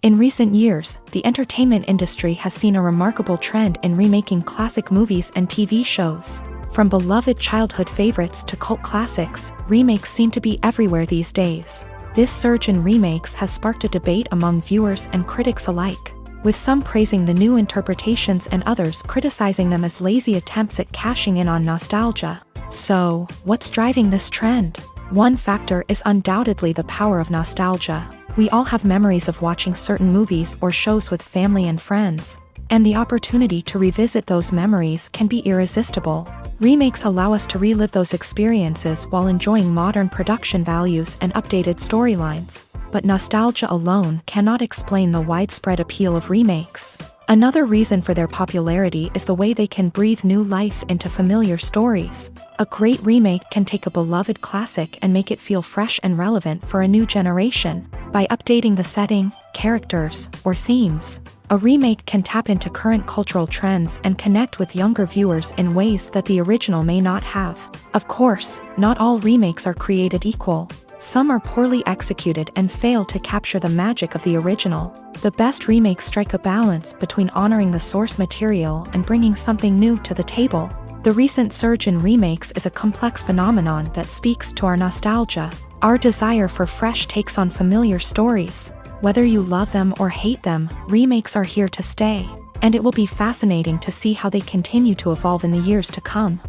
In recent years, the entertainment industry has seen a remarkable trend in remaking classic movies and TV shows. From beloved childhood favorites to cult classics, remakes seem to be everywhere these days. This surge in remakes has sparked a debate among viewers and critics alike, with some praising the new interpretations and others criticizing them as lazy attempts at cashing in on nostalgia. So, what's driving this trend? One factor is undoubtedly the power of nostalgia. We all have memories of watching certain movies or shows with family and friends, and the opportunity to revisit those memories can be irresistible. Remakes allow us to relive those experiences while enjoying modern production values and updated storylines, but nostalgia alone cannot explain the widespread appeal of remakes. Another reason for their popularity is the way they can breathe new life into familiar stories. A great remake can take a beloved classic and make it feel fresh and relevant for a new generation. By updating the setting, characters, or themes, a remake can tap into current cultural trends and connect with younger viewers in ways that the original may not have. Of course, not all remakes are created equal. Some are poorly executed and fail to capture the magic of the original. The best remakes strike a balance between honoring the source material and bringing something new to the table. The recent surge in remakes is a complex phenomenon that speaks to our nostalgia, our desire for fresh takes on familiar stories. Whether you love them or hate them, remakes are here to stay, and it will be fascinating to see how they continue to evolve in the years to come.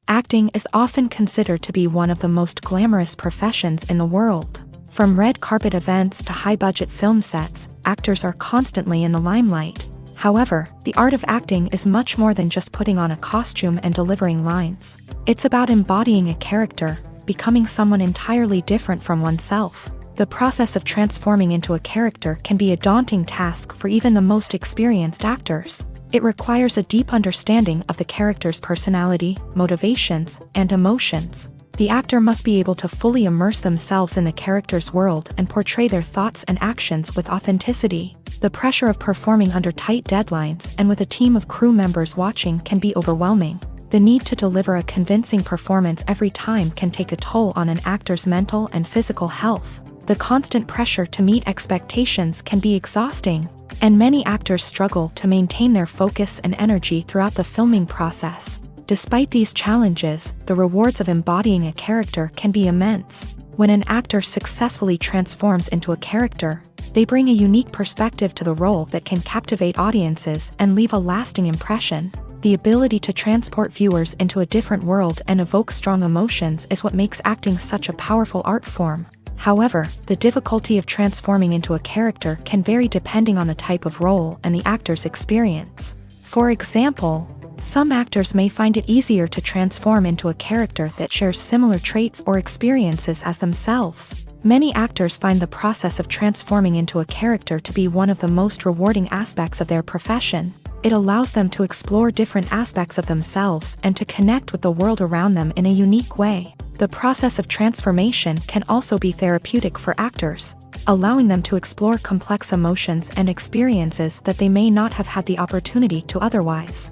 Acting is often considered to be one of the most glamorous professions in the world. From red carpet events to high-budget film sets, actors are constantly in the limelight. However, the art of acting is much more than just putting on a costume and delivering lines. It's about embodying a character, becoming someone entirely different from oneself. The process of transforming into a character can be a daunting task for even the most experienced actors. It requires a deep understanding of the character's personality, motivations, and emotions. The actor must be able to fully immerse themselves in the character's world and portray their thoughts and actions with authenticity. The pressure of performing under tight deadlines and with a team of crew members watching can be overwhelming. The need to deliver a convincing performance every time can take a toll on an actor's mental and physical health. The constant pressure to meet expectations can be exhausting, and many actors struggle to maintain their focus and energy throughout the filming process. Despite these challenges, the rewards of embodying a character can be immense. When an actor successfully transforms into a character, they bring a unique perspective to the role that can captivate audiences and leave a lasting impression. The ability to transport viewers into a different world and evoke strong emotions is what makes acting such a powerful art form. However, the difficulty of transforming into a character can vary depending on the type of role and the actor's experience. For example, some actors may find it easier to transform into a character that shares similar traits or experiences as themselves. Many actors find the process of transforming into a character to be one of the most rewarding aspects of their profession. It allows them to explore different aspects of themselves and to connect with the world around them in a unique way. The process of transformation can also be therapeutic for actors, allowing them to explore complex emotions and experiences that they may not have had the opportunity to otherwise.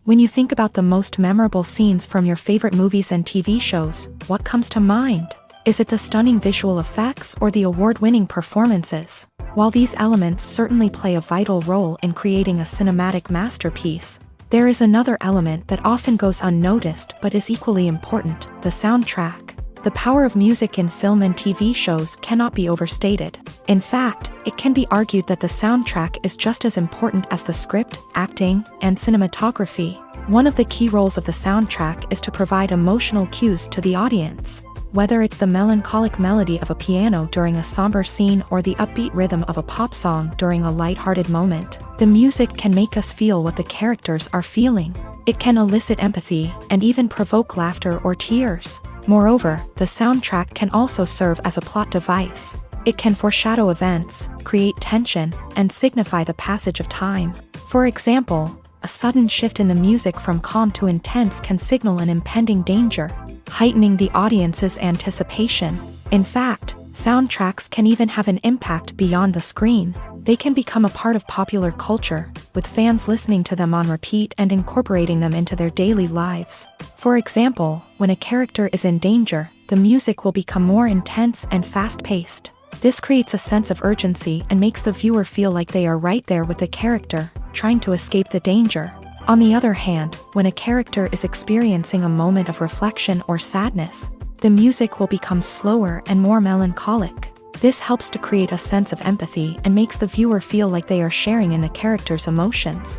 When you think about the most memorable scenes from your favorite movies and TV shows, what comes to mind? Is it the stunning visual effects or the award-winning performances? While these elements certainly play a vital role in creating a cinematic masterpiece, There is another element that often goes unnoticed but is equally important: the soundtrack. The power of music in film and TV shows cannot be overstated. In fact, it can be argued that the soundtrack is just as important as the script, acting, and cinematography. One of the key roles of the soundtrack is to provide emotional cues to the audience. Whether it's the melancholic melody of a piano during a somber scene or the upbeat rhythm of a pop song during a lighthearted moment, the music can make us feel what the characters are feeling. It can elicit empathy and even provoke laughter or tears. Moreover, the soundtrack can also serve as a plot device. It can foreshadow events, create tension, and signify the passage of time. For example, a sudden shift in the music from calm to intense can signal an impending danger, heightening the audience's anticipation. In fact, soundtracks can even have an impact beyond the screen. They can become a part of popular culture, with fans listening to them on repeat and incorporating them into their daily lives. For example, when a character is in danger, the music will become more intense and fast-paced. This creates a sense of urgency and makes the viewer feel like they are right there with the character, trying to escape the danger. On the other hand, when a character is experiencing a moment of reflection or sadness, the music will become slower and more melancholic. This helps to create a sense of empathy and makes the viewer feel like they are sharing in the character's emotions.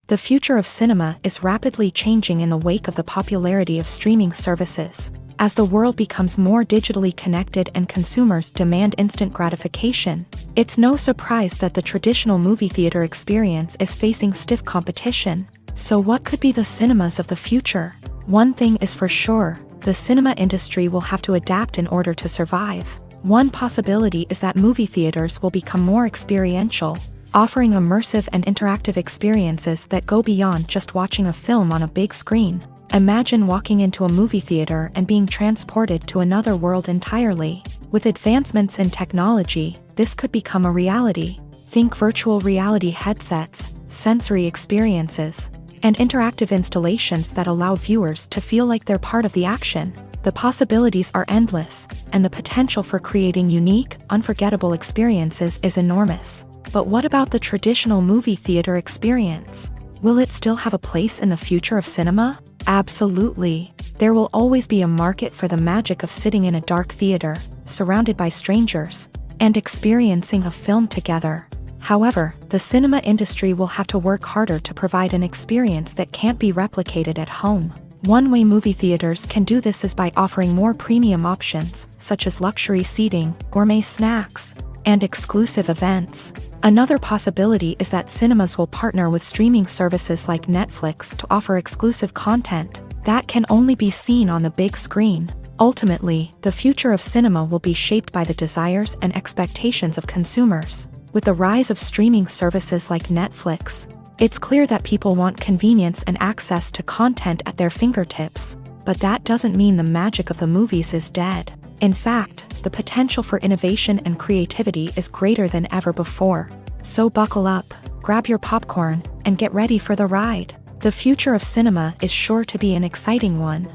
The future of cinema is rapidly changing in the wake of the popularity of streaming services. As the world becomes more digitally connected and consumers demand instant gratification, it's no surprise that the traditional movie theater experience is facing stiff competition. So what could be the cinemas of the future? One thing is for sure: the cinema industry will have to adapt in order to survive. One possibility is that movie theaters will become more experiential, offering immersive and interactive experiences that go beyond just watching a film on a big screen. Imagine walking into a movie theater and being transported to another world entirely. With advancements in technology, this could become a reality. Think virtual reality headsets, sensory experiences, and interactive installations that allow viewers to feel like they're part of the action. The possibilities are endless, and the potential for creating unique, unforgettable experiences is enormous. But what about the traditional movie theater experience? Will it still have a place in the future of cinema? Absolutely. There will always be a market for the magic of sitting in a dark theater, surrounded by strangers, and experiencing a film together. However, the cinema industry will have to work harder to provide an experience that can't be replicated at home. One way movie theaters can do this is by offering more premium options, such as luxury seating, gourmet snacks, and exclusive events. Another possibility is that cinemas will partner with streaming services like Netflix to offer exclusive content that can only be seen on the big screen. Ultimately, the future of cinema will be shaped by the desires and expectations of consumers. With the rise of streaming services like Netflix, it's clear that people want convenience and access to content at their fingertips. But that doesn't mean the magic of the movies is dead. In fact, the potential for innovation and creativity is greater than ever before. So buckle up, grab your popcorn, and get ready for the ride. The future of cinema is sure to be an exciting one.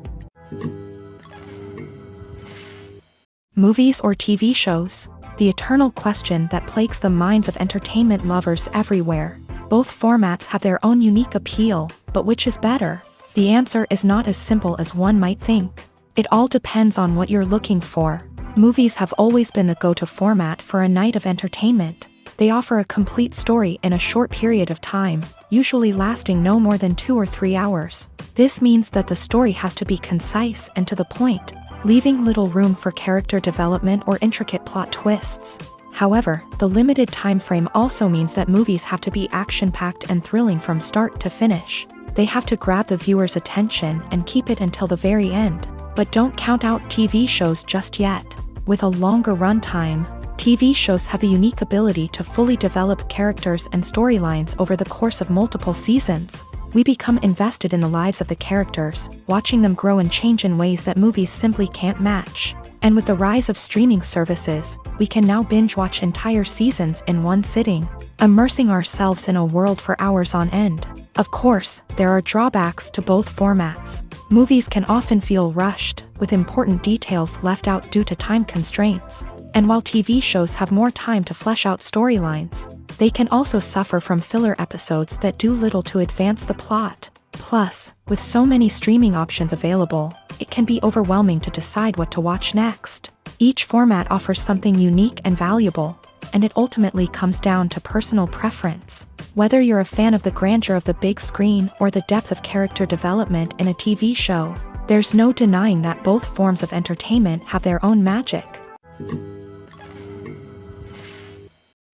Movies or TV shows? The eternal question that plagues the minds of entertainment lovers everywhere. Both formats have their own unique appeal, but which is better? The answer is not as simple as one might think. It all depends on what you're looking for. Movies have always been the go-to format for a night of entertainment. They offer a complete story in a short period of time, usually lasting no more than 2 or 3 hours. This means that the story has to be concise and to the point, leaving little room for character development or intricate plot twists. However, the limited time frame also means that movies have to be action-packed and thrilling from start to finish. They have to grab the viewer's attention and keep it until the very end. But don't count out TV shows just yet. With a longer runtime, TV shows have the unique ability to fully develop characters and storylines over the course of multiple seasons. We become invested in the lives of the characters, watching them grow and change in ways that movies simply can't match. And with the rise of streaming services, we can now binge-watch entire seasons in one sitting, immersing ourselves in a world for hours on end. Of course, there are drawbacks to both formats. Movies can often feel rushed, with important details left out due to time constraints. And while TV shows have more time to flesh out storylines, they can also suffer from filler episodes that do little to advance the plot. Plus, with so many streaming options available, it can be overwhelming to decide what to watch next. Each format offers something unique and valuable, and it ultimately comes down to personal preference. Whether you're a fan of the grandeur of the big screen or the depth of character development in a TV show, there's no denying that both forms of entertainment have their own magic.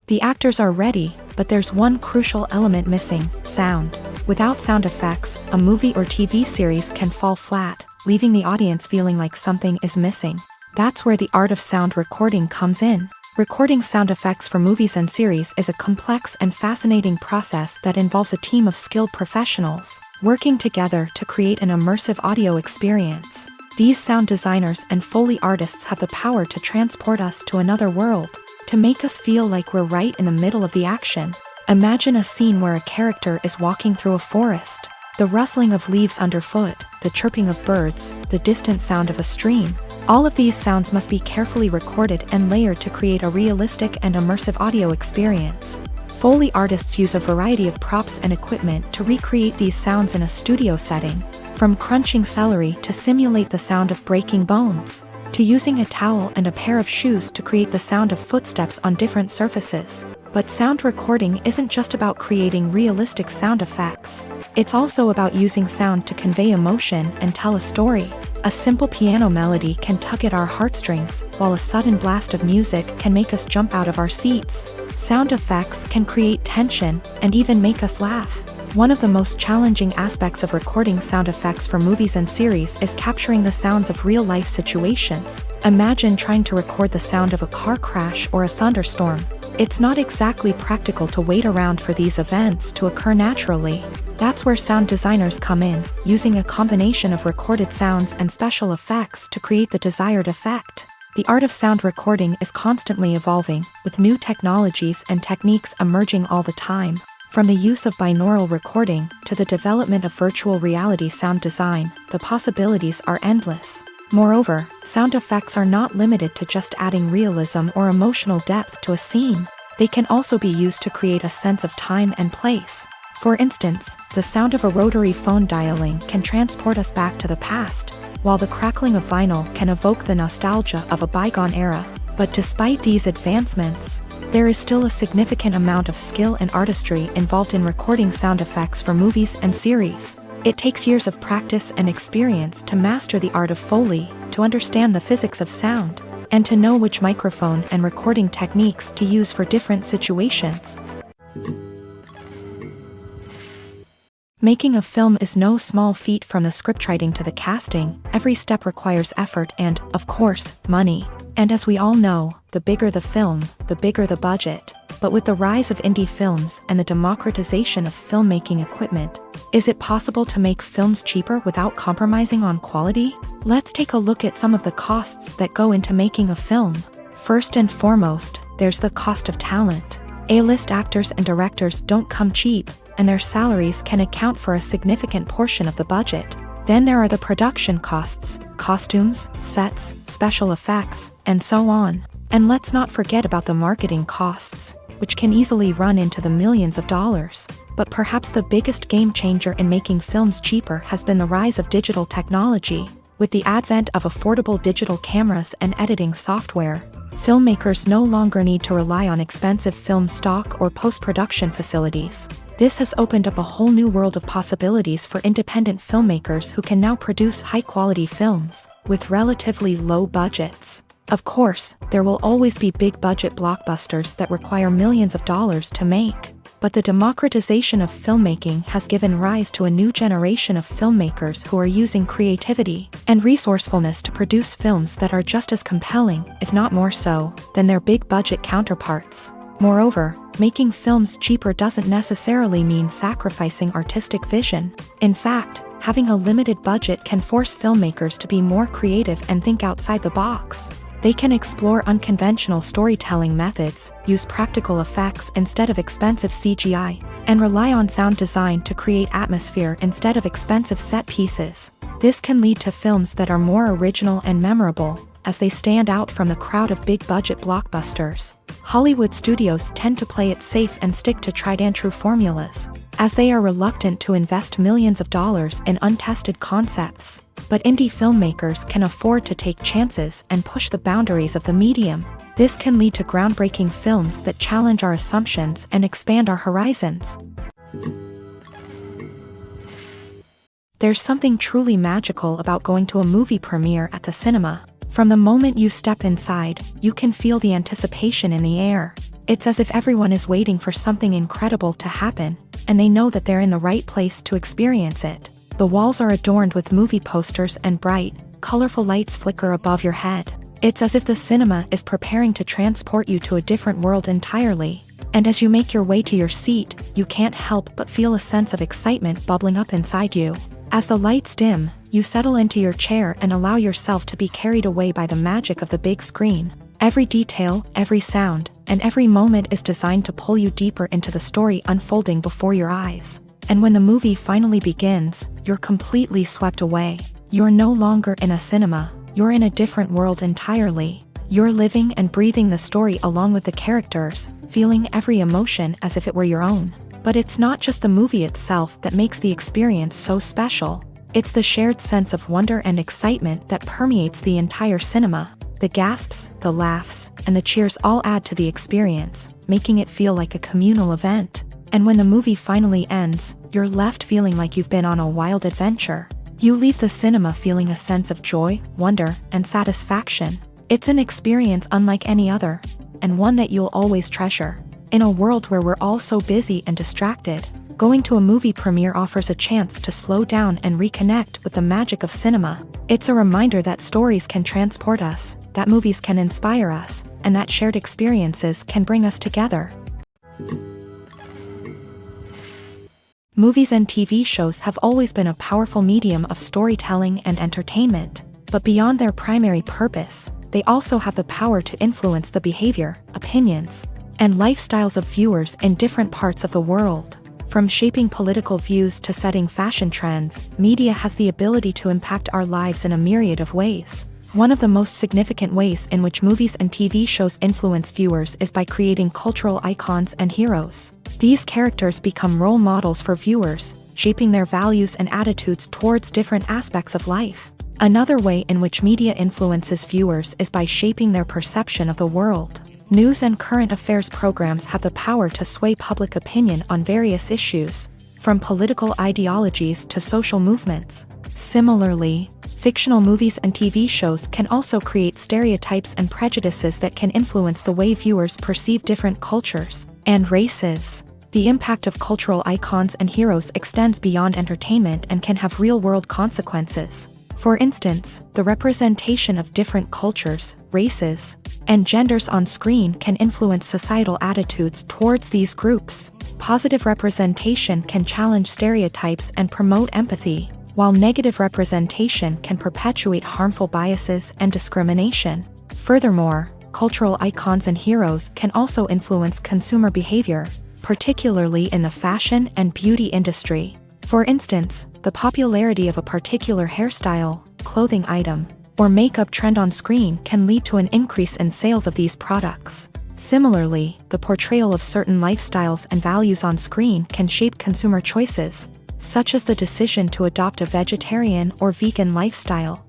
The actors are ready, but there's one crucial element missing: sound. Without sound effects, a movie or TV series can fall flat, leaving the audience feeling like something is missing. That's where the art of sound recording comes in. Recording sound effects for movies and series is a complex and fascinating process that involves a team of skilled professionals working together to create an immersive audio experience. These sound designers and Foley artists have the power to transport us to another world, to make us feel like we're right in the middle of the action. Imagine a scene where a character is walking through a forest. The rustling of leaves underfoot, the chirping of birds, the distant sound of a stream. All of these sounds must be carefully recorded and layered to create a realistic and immersive audio experience. Foley artists use a variety of props and equipment to recreate these sounds in a studio setting, from crunching celery to simulate the sound of breaking bones, to using a towel and a pair of shoes to create the sound of footsteps on different surfaces. But sound recording isn't just about creating realistic sound effects. It's also about using sound to convey emotion and tell a story. A simple piano melody can tug at our heartstrings, while a sudden blast of music can make us jump out of our seats. Sound effects can create tension and even make us laugh. One of the most challenging aspects of recording sound effects for movies and series is capturing the sounds of real-life situations. Imagine trying to record the sound of a car crash or a thunderstorm. It's not exactly practical to wait around for these events to occur naturally. That's where sound designers come in, using a combination of recorded sounds and special effects to create the desired effect. The art of sound recording is constantly evolving, with new technologies and techniques emerging all the time. From the use of binaural recording to the development of virtual reality sound design, the possibilities are endless. Moreover, sound effects are not limited to just adding realism or emotional depth to a scene. They can also be used to create a sense of time and place. For instance, the sound of a rotary phone dialing can transport us back to the past, while the crackling of vinyl can evoke the nostalgia of a bygone era. But despite these advancements, there is still a significant amount of skill and artistry involved in recording sound effects for movies and series. It takes years of practice and experience to master the art of Foley, to understand the physics of sound, and to know which microphone and recording techniques to use for different situations. Making a film is no small feat. From the scriptwriting to the casting, every step requires effort and, of course, money. And as we all know, the bigger the film, the bigger the budget. But with the rise of indie films and the democratization of filmmaking equipment, is it possible to make films cheaper without compromising on quality? Let's take a look at some of the costs that go into making a film. First and foremost, there's the cost of talent. A-list actors and directors don't come cheap, and their salaries can account for a significant portion of the budget. Then there are the production costs, costumes, sets, special effects, and so on. And let's not forget about the marketing costs, which can easily run into the millions of dollars. But perhaps the biggest game changer in making films cheaper has been the rise of digital technology. With the advent of affordable digital cameras and editing software, filmmakers no longer need to rely on expensive film stock or post-production facilities. This has opened up a whole new world of possibilities for independent filmmakers who can now produce high-quality films with relatively low budgets. Of course, there will always be big-budget blockbusters that require millions of dollars to make. But the democratization of filmmaking has given rise to a new generation of filmmakers who are using creativity and resourcefulness to produce films that are just as compelling, if not more so, than their big-budget counterparts. Moreover, making films cheaper doesn't necessarily mean sacrificing artistic vision. In fact, having a limited budget can force filmmakers to be more creative and think outside the box. They can explore unconventional storytelling methods, use practical effects instead of expensive CGI, and rely on sound design to create atmosphere instead of expensive set pieces. This can lead to films that are more original and memorable, as they stand out from the crowd of big-budget blockbusters. Hollywood studios tend to play it safe and stick to tried-and-true formulas, as they are reluctant to invest millions of dollars in untested concepts. But indie filmmakers can afford to take chances and push the boundaries of the medium. This can lead to groundbreaking films that challenge our assumptions and expand our horizons. There's something truly magical about going to a movie premiere at the cinema. From the moment you step inside, you can feel the anticipation in the air. It's as if everyone is waiting for something incredible to happen, and they know that they're in the right place to experience it. The walls are adorned with movie posters and bright, colorful lights flicker above your head. It's as if the cinema is preparing to transport you to a different world entirely. And as you make your way to your seat, you can't help but feel a sense of excitement bubbling up inside you. As the lights dim, you settle into your chair and allow yourself to be carried away by the magic of the big screen. Every detail, every sound, and every moment is designed to pull you deeper into the story unfolding before your eyes. And when the movie finally begins, you're completely swept away. You're no longer in a cinema, you're in a different world entirely. You're living and breathing the story along with the characters, feeling every emotion as if it were your own. But it's not just the movie itself that makes the experience so special. It's the shared sense of wonder and excitement that permeates the entire cinema. The gasps, the laughs, and the cheers all add to the experience, making it feel like a communal event. And when the movie finally ends, you're left feeling like you've been on a wild adventure. You leave the cinema feeling a sense of joy, wonder, and satisfaction. It's an experience unlike any other, and one that you'll always treasure. In a world where we're all so busy and distracted, going to a movie premiere offers a chance to slow down and reconnect with the magic of cinema. It's a reminder that stories can transport us, that movies can inspire us, and that shared experiences can bring us together. Movies and TV shows have always been a powerful medium of storytelling and entertainment, but beyond their primary purpose, they also have the power to influence the behavior, opinions, and lifestyles of viewers in different parts of the world. From shaping political views to setting fashion trends, media has the ability to impact our lives in a myriad of ways. One of the most significant ways in which movies and TV shows influence viewers is by creating cultural icons and heroes. These characters become role models for viewers, shaping their values and attitudes towards different aspects of life. Another way in which media influences viewers is by shaping their perception of the world. News and current affairs programs have the power to sway public opinion on various issues, from political ideologies to social movements. Similarly, fictional movies and TV shows can also create stereotypes and prejudices that can influence the way viewers perceive different cultures and races. The impact of cultural icons and heroes extends beyond entertainment and can have real-world consequences. For instance, the representation of different cultures, races, and genders on screen can influence societal attitudes towards these groups. Positive representation can challenge stereotypes and promote empathy, while negative representation can perpetuate harmful biases and discrimination. Furthermore, cultural icons and heroes can also influence consumer behavior, particularly in the fashion and beauty industry. For instance, the popularity of a particular hairstyle, clothing item, or makeup trend on screen can lead to an increase in sales of these products. Similarly, the portrayal of certain lifestyles and values on screen can shape consumer choices, such as the decision to adopt a vegetarian or vegan lifestyle.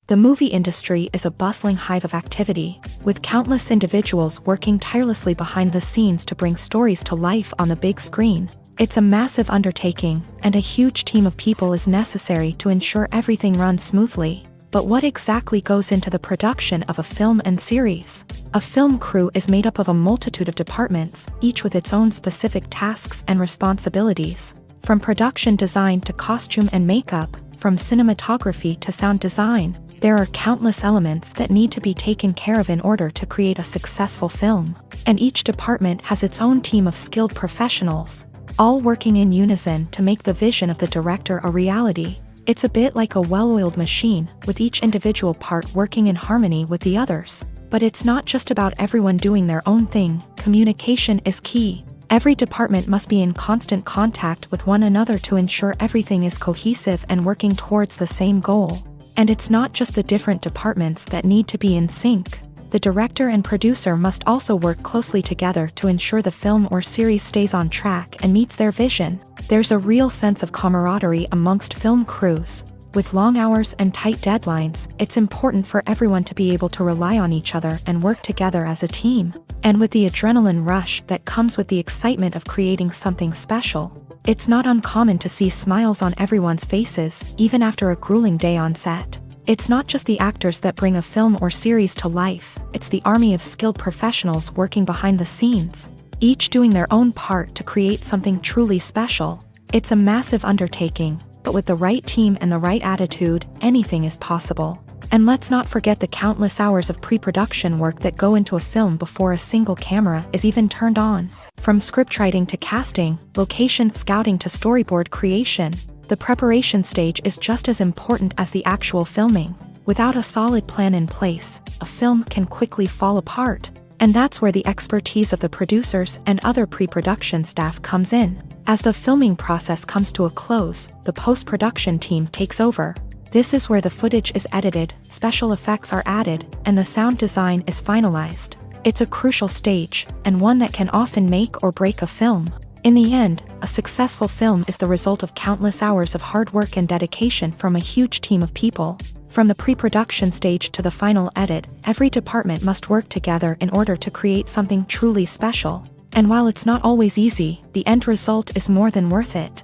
The movie industry is a bustling hive of activity, with countless individuals working tirelessly behind the scenes to bring stories to life on the big screen. It's a massive undertaking, and a huge team of people is necessary to ensure everything runs smoothly. But what exactly goes into the production of a film and series? A film crew is made up of a multitude of departments, each with its own specific tasks and responsibilities. From production design to costume and makeup, from cinematography to sound design, there are countless elements that need to be taken care of in order to create a successful film. And each department has its own team of skilled professionals, all working in unison to make the vision of the director a reality. It's a bit like a well-oiled machine, with each individual part working in harmony with the others. But it's not just about everyone doing their own thing. Communication is key. Every department must be in constant contact with one another to ensure everything is cohesive and working towards the same goal. And it's not just the different departments that need to be in sync. The director and producer must also work closely together to ensure the film or series stays on track and meets their vision. There's a real sense of camaraderie amongst film crews. With long hours and tight deadlines, it's important for everyone to be able to rely on each other and work together as a team. And with the adrenaline rush that comes with the excitement of creating something special, it's not uncommon to see smiles on everyone's faces, even after a grueling day on set. It's not just the actors that bring a film or series to life, it's the army of skilled professionals working behind the scenes, each doing their own part to create something truly special. It's a massive undertaking, but with the right team and the right attitude, anything is possible. And let's not forget the countless hours of pre-production work that go into a film before a single camera is even turned on. From scriptwriting to casting, location scouting to storyboard creation, the preparation stage is just as important as the actual filming. Without a solid plan in place, a film can quickly fall apart. And that's where the expertise of the producers and other pre-production staff comes in. As the filming process comes to a close, the post-production team takes over. This is where the footage is edited, special effects are added, and the sound design is finalized. It's a crucial stage, and one that can often make or break a film. In the end, a successful film is the result of countless hours of hard work and dedication from a huge team of people. From the pre-production stage to the final edit, every department must work together in order to create something truly special. And while it's not always easy, the end result is more than worth it.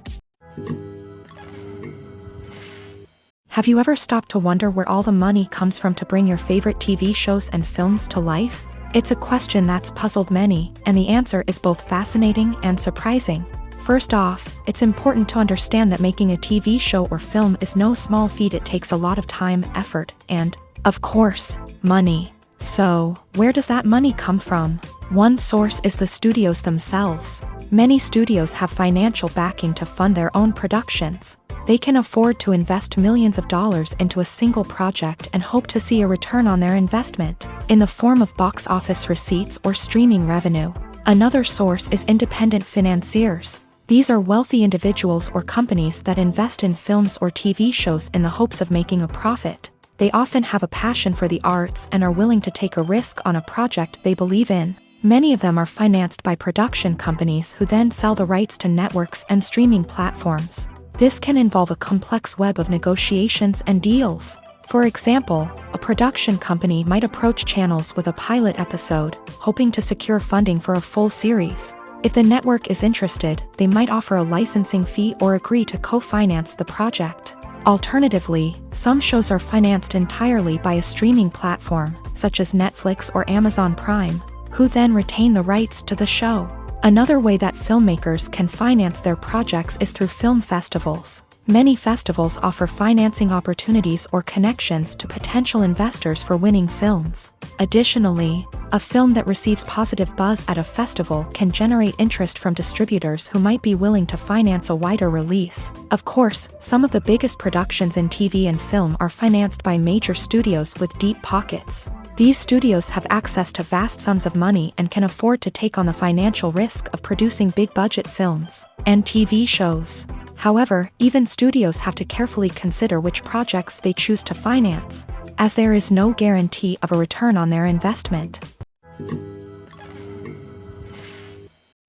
Have you ever stopped to wonder where all the money comes from to bring your favorite TV shows and films to life? It's a question that's puzzled many, and the answer is both fascinating and surprising. First off, it's important to understand that making a TV show or film is no small feat. It takes a lot of time, effort, and, of course, money. So, where does that money come from? One source is the studios themselves. Many studios have financial backing to fund their own productions. They can afford to invest millions of dollars into a single project and hope to see a return on their investment, in the form of box office receipts or streaming revenue. Another source is independent financiers. These are wealthy individuals or companies that invest in films or TV shows in the hopes of making a profit. They often have a passion for the arts and are willing to take a risk on a project they believe in. Many of them are financed by production companies who then sell the rights to networks and streaming platforms. This can involve a complex web of negotiations and deals. For example, a production company might approach channels with a pilot episode, hoping to secure funding for a full series. If the network is interested, they might offer a licensing fee or agree to co-finance the project. Alternatively, some shows are financed entirely by a streaming platform, such as Netflix or Amazon Prime, who then retain the rights to the show. Another way that filmmakers can finance their projects is through film festivals. Many festivals offer financing opportunities or connections to potential investors for winning films. Additionally, a film that receives positive buzz at a festival can generate interest from distributors who might be willing to finance a wider release. Of course, some of the biggest productions in TV and film are financed by major studios with deep pockets. These studios have access to vast sums of money and can afford to take on the financial risk of producing big-budget films and TV shows. However, even studios have to carefully consider which projects they choose to finance, as there is no guarantee of a return on their investment.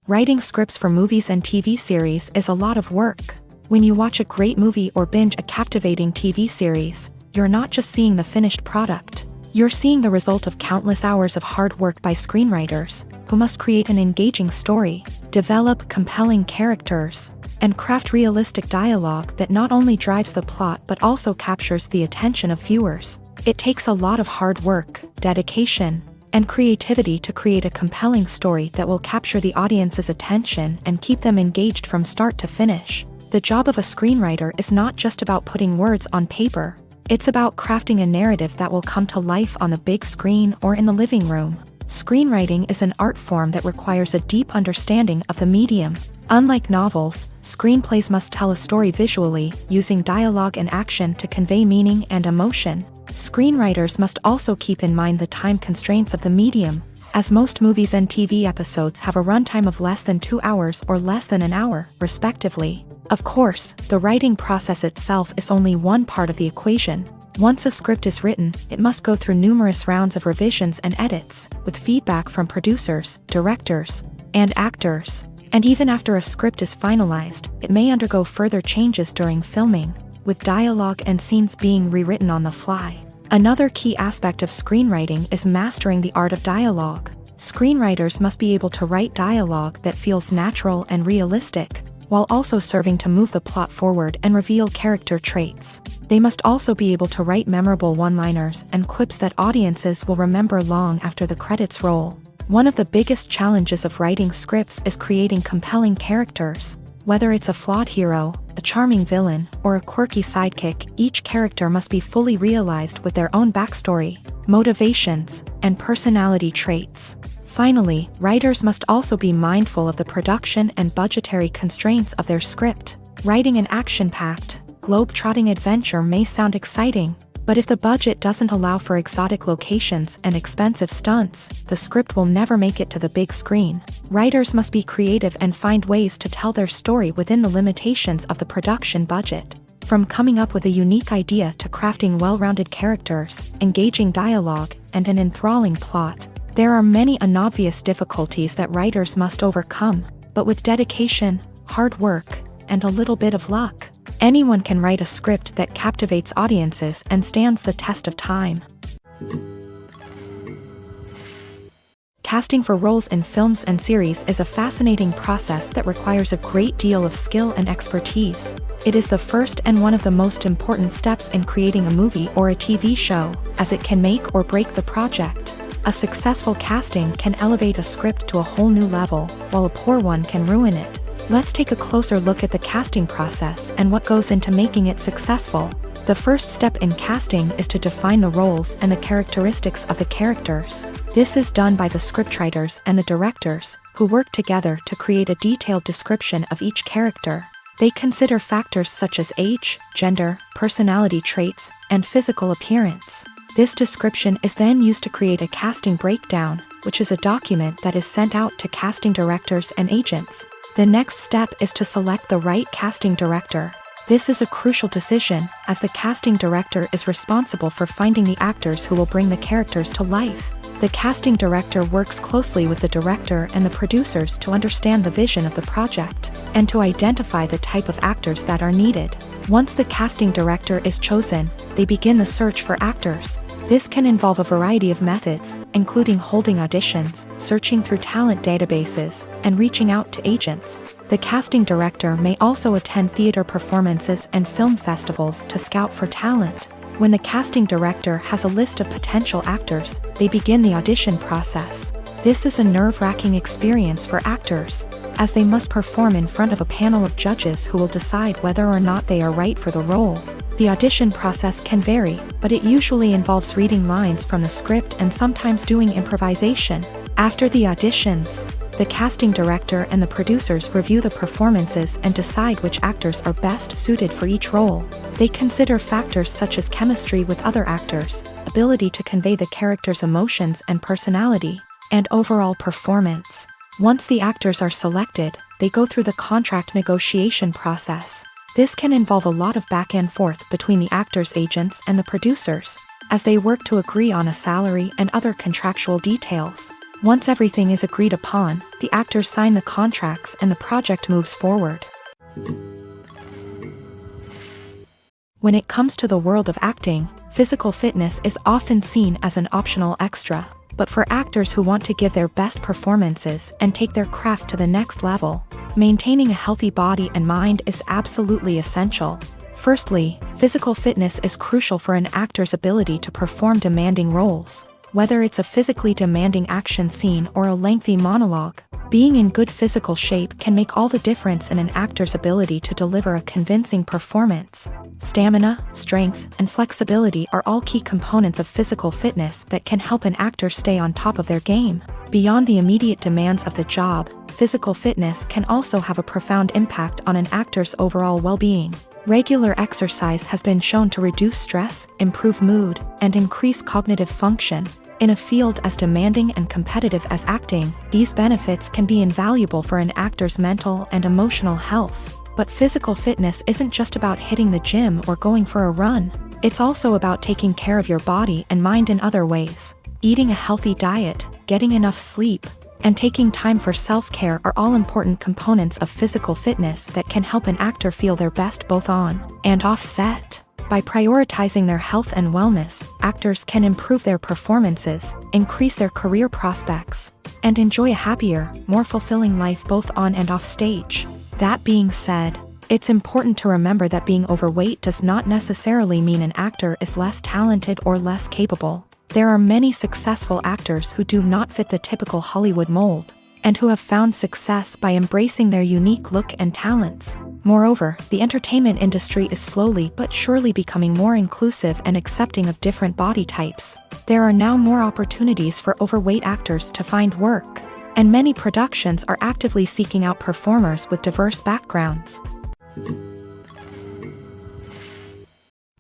Writing scripts for movies and TV series is a lot of work. When you watch a great movie or binge a captivating TV series, you're not just seeing the finished product. You're seeing the result of countless hours of hard work by screenwriters, who must create an engaging story, develop compelling characters, and craft realistic dialogue that not only drives the plot but also captures the attention of viewers. It takes a lot of hard work, dedication, and creativity to create a compelling story that will capture the audience's attention and keep them engaged from start to finish. The job of a screenwriter is not just about putting words on paper. It's about crafting a narrative that will come to life on the big screen or in the living room. Screenwriting is an art form that requires a deep understanding of the medium. Unlike novels, screenplays must tell a story visually, using dialogue and action to convey meaning and emotion. Screenwriters must also keep in mind the time constraints of the medium, as most movies and TV episodes have a runtime of less than 2 hours or less than an hour, respectively. Of course, the writing process itself is only one part of the equation. Once a script is written, it must go through numerous rounds of revisions and edits, with feedback from producers, directors, and actors. And even after a script is finalized, it may undergo further changes during filming, with dialogue and scenes being rewritten on the fly. Another key aspect of screenwriting is mastering the art of dialogue. Screenwriters must be able to write dialogue that feels natural and realistic, while also serving to move the plot forward and reveal character traits. They must also be able to write memorable one-liners and quips that audiences will remember long after the credits roll. One of the biggest challenges of writing scripts is creating compelling characters. Whether it's a flawed hero, a charming villain, or a quirky sidekick, each character must be fully realized with their own backstory, motivations, and personality traits. Finally, writers must also be mindful of the production and budgetary constraints of their script. Writing an action-packed, globe-trotting adventure may sound exciting, but if the budget doesn't allow for exotic locations and expensive stunts, the script will never make it to the big screen. Writers must be creative and find ways to tell their story within the limitations of the production budget. From coming up with a unique idea to crafting well-rounded characters, engaging dialogue, and an enthralling plot, there are many unobvious difficulties that writers must overcome, but with dedication, hard work, and a little bit of luck, anyone can write a script that captivates audiences and stands the test of time. Casting for roles in films and series is a fascinating process that requires a great deal of skill and expertise. It is the first and one of the most important steps in creating a movie or a TV show, as it can make or break the project. A successful casting can elevate a script to a whole new level, while a poor one can ruin it. Let's take a closer look at the casting process and what goes into making it successful. The first step in casting is to define the roles and the characteristics of the characters. This is done by the scriptwriters and the directors, who work together to create a detailed description of each character. They consider factors such as age, gender, personality traits, and physical appearance. This description is then used to create a casting breakdown, which is a document that is sent out to casting directors and agents. The next step is to select the right casting director. This is a crucial decision, as the casting director is responsible for finding the actors who will bring the characters to life. The casting director works closely with the director and the producers to understand the vision of the project, and to identify the type of actors that are needed. Once the casting director is chosen, they begin the search for actors. This can involve a variety of methods, including holding auditions, searching through talent databases, and reaching out to agents. The casting director may also attend theater performances and film festivals to scout for talent. When the casting director has a list of potential actors, they begin the audition process. This is a nerve-wracking experience for actors, as they must perform in front of a panel of judges who will decide whether or not they are right for the role. The audition process can vary, but it usually involves reading lines from the script and sometimes doing improvisation. After the auditions, the casting director and the producers review the performances and decide which actors are best suited for each role. They consider factors such as chemistry with other actors, ability to convey the character's emotions and personality, and overall performance. Once the actors are selected, they go through the contract negotiation process. This can involve a lot of back and forth between the actors' agents and the producers, as they work to agree on a salary and other contractual details. Once everything is agreed upon, the actors sign the contracts and the project moves forward. When it comes to the world of acting, physical fitness is often seen as an optional extra, but for actors who want to give their best performances and take their craft to the next level, maintaining a healthy body and mind is absolutely essential. Firstly, physical fitness is crucial for an actor's ability to perform demanding roles. Whether it's a physically demanding action scene or a lengthy monologue, being in good physical shape can make all the difference in an actor's ability to deliver a convincing performance. Stamina, strength, and flexibility are all key components of physical fitness that can help an actor stay on top of their game. Beyond the immediate demands of the job, physical fitness can also have a profound impact on an actor's overall well-being. Regular exercise has been shown to reduce stress, improve mood, and increase cognitive function. In a field as demanding and competitive as acting, these benefits can be invaluable for an actor's mental and emotional health. But physical fitness isn't just about hitting the gym or going for a run. It's also about taking care of your body and mind in other ways. Eating a healthy diet, getting enough sleep, and taking time for self-care are all important components of physical fitness that can help an actor feel their best both on and off set. By prioritizing their health and wellness, actors can improve their performances, increase their career prospects, and enjoy a happier, more fulfilling life both on and off stage. That being said, it's important to remember that being overweight does not necessarily mean an actor is less talented or less capable. There are many successful actors who do not fit the typical Hollywood mold, and who have found success by embracing their unique look and talents. Moreover, the entertainment industry is slowly but surely becoming more inclusive and accepting of different body types. There are now more opportunities for overweight actors to find work, and many productions are actively seeking out performers with diverse backgrounds.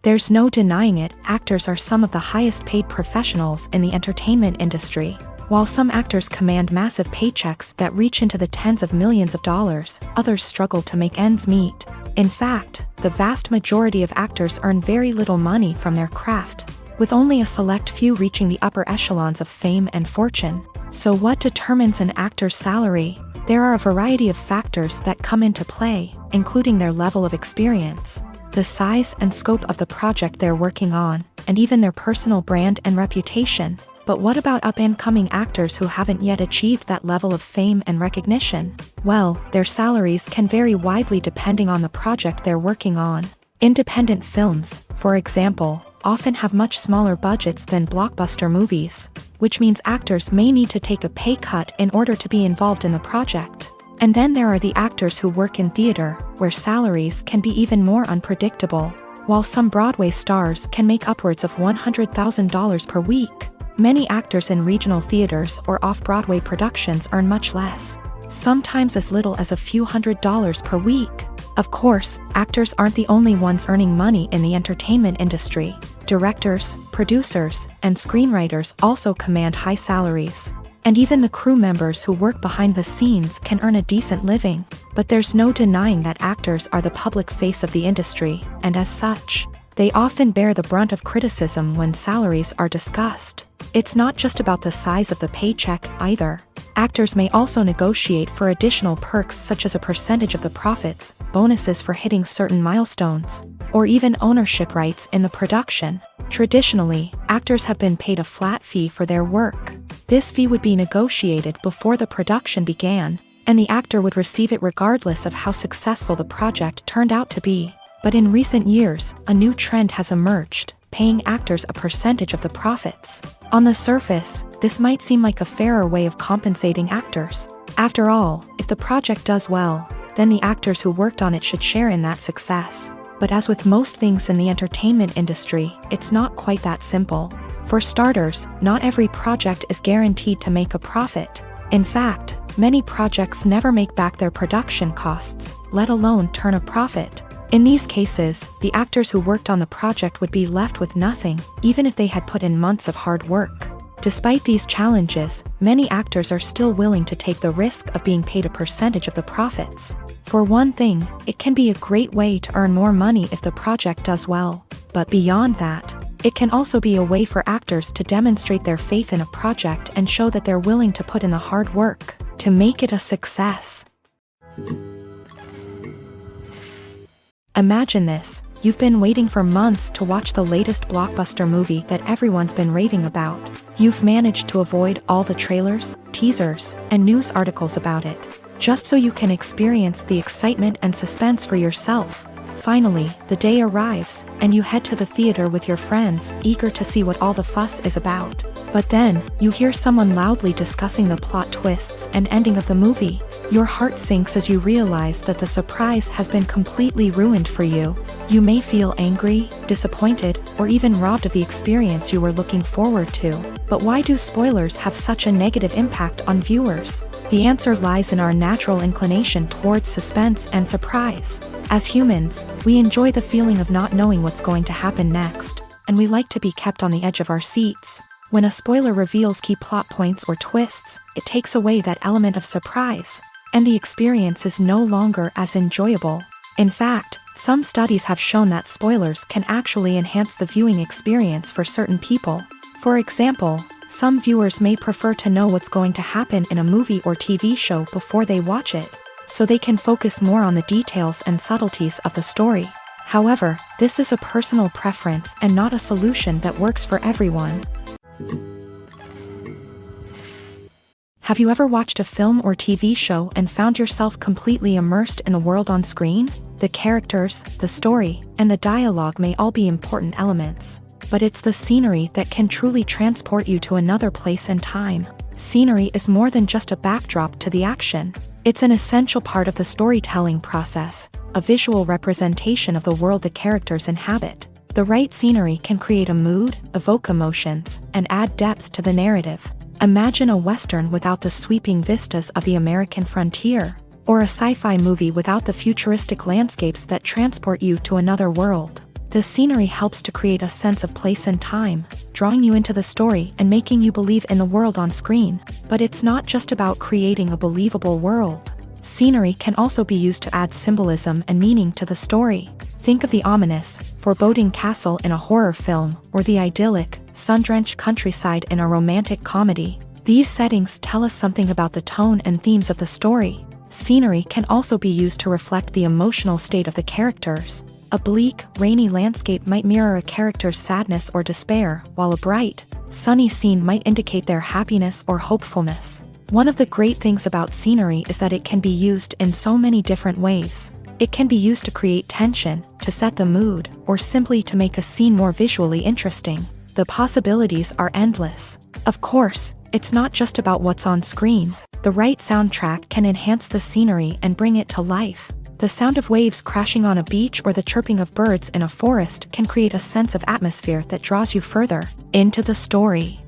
There's no denying it, actors are some of the highest paid professionals in the entertainment industry. While some actors command massive paychecks that reach into the tens of millions of dollars, others struggle to make ends meet. In fact, the vast majority of actors earn very little money from their craft, with only a select few reaching the upper echelons of fame and fortune. So what determines an actor's salary? There are a variety of factors that come into play, including their level of experience, the size and scope of the project they're working on, and even their personal brand and reputation. But what about up-and-coming actors who haven't yet achieved that level of fame and recognition? Well, their salaries can vary widely depending on the project they're working on. Independent films, for example, often have much smaller budgets than blockbuster movies, which means actors may need to take a pay cut in order to be involved in the project. And then there are the actors who work in theater, where salaries can be even more unpredictable. While some Broadway stars can make upwards of $100,000 per week, many actors in regional theaters or off-Broadway productions earn much less, sometimes as little as a few $100s per week. Of course, actors aren't the only ones earning money in the entertainment industry. Directors, producers, and screenwriters also command high salaries. And even the crew members who work behind the scenes can earn a decent living. But there's no denying that actors are the public face of the industry, and as such, they often bear the brunt of criticism when salaries are discussed. It's not just about the size of the paycheck, either. Actors may also negotiate for additional perks such as a percentage of the profits, bonuses for hitting certain milestones, or even ownership rights in the production. Traditionally, actors have been paid a flat fee for their work. This fee would be negotiated before the production began, and the actor would receive it regardless of how successful the project turned out to be. But in recent years, a new trend has emerged, paying actors a percentage of the profits. On the surface, this might seem like a fairer way of compensating actors. After all, if the project does well, then the actors who worked on it should share in that success. But as with most things in the entertainment industry, it's not quite that simple. For starters, not every project is guaranteed to make a profit. In fact, many projects never make back their production costs, let alone turn a profit. In these cases, the actors who worked on the project would be left with nothing, even if they had put in months of hard work. Despite these challenges, many actors are still willing to take the risk of being paid a percentage of the profits. For one thing, it can be a great way to earn more money if the project does well. But beyond that, it can also be a way for actors to demonstrate their faith in a project and show that they're willing to put in the hard work to make it a success. Imagine this. You've been waiting for months to watch the latest blockbuster movie that everyone's been raving about. You've managed to avoid all the trailers, teasers, and news articles about it, just so you can experience the excitement and suspense for yourself. Finally, the day arrives, and you head to the theater with your friends, eager to see what all the fuss is about. But then, you hear someone loudly discussing the plot twists and ending of the movie. Your heart sinks as you realize that the surprise has been completely ruined for you. You may feel angry, disappointed, or even robbed of the experience you were looking forward to. But why do spoilers have such a negative impact on viewers? The answer lies in our natural inclination towards suspense and surprise. As humans, we enjoy the feeling of not knowing what's going to happen next, and we like to be kept on the edge of our seats. When a spoiler reveals key plot points or twists, it takes away that element of surprise, and the experience is no longer as enjoyable. In fact, some studies have shown that spoilers can actually enhance the viewing experience for certain people. For example, some viewers may prefer to know what's going to happen in a movie or TV show before they watch it, so they can focus more on the details and subtleties of the story. However, this is a personal preference and not a solution that works for everyone. Have you ever watched a film or TV show and found yourself completely immersed in the world on screen? The characters, the story, and the dialogue may all be important elements, but it's the scenery that can truly transport you to another place and time. Scenery is more than just a backdrop to the action. It's an essential part of the storytelling process, a visual representation of the world the characters inhabit. The right scenery can create a mood, evoke emotions, and add depth to the narrative. Imagine a Western without the sweeping vistas of the American frontier, or a sci-fi movie without the futuristic landscapes that transport you to another world. The scenery helps to create a sense of place and time, drawing you into the story and making you believe in the world on screen. But it's not just about creating a believable world. Scenery can also be used to add symbolism and meaning to the story. Think of the ominous, foreboding castle in a horror film, or the idyllic, sun-drenched countryside in a romantic comedy. These settings tell us something about the tone and themes of the story. Scenery can also be used to reflect the emotional state of the characters. A bleak, rainy landscape might mirror a character's sadness or despair, while a bright, sunny scene might indicate their happiness or hopefulness. One of the great things about scenery is that it can be used in so many different ways. It can be used to create tension, to set the mood, or simply to make a scene more visually interesting. The possibilities are endless. Of course, it's not just about what's on screen. The right soundtrack can enhance the scenery and bring it to life. The sound of waves crashing on a beach or the chirping of birds in a forest can create a sense of atmosphere that draws you further into the story.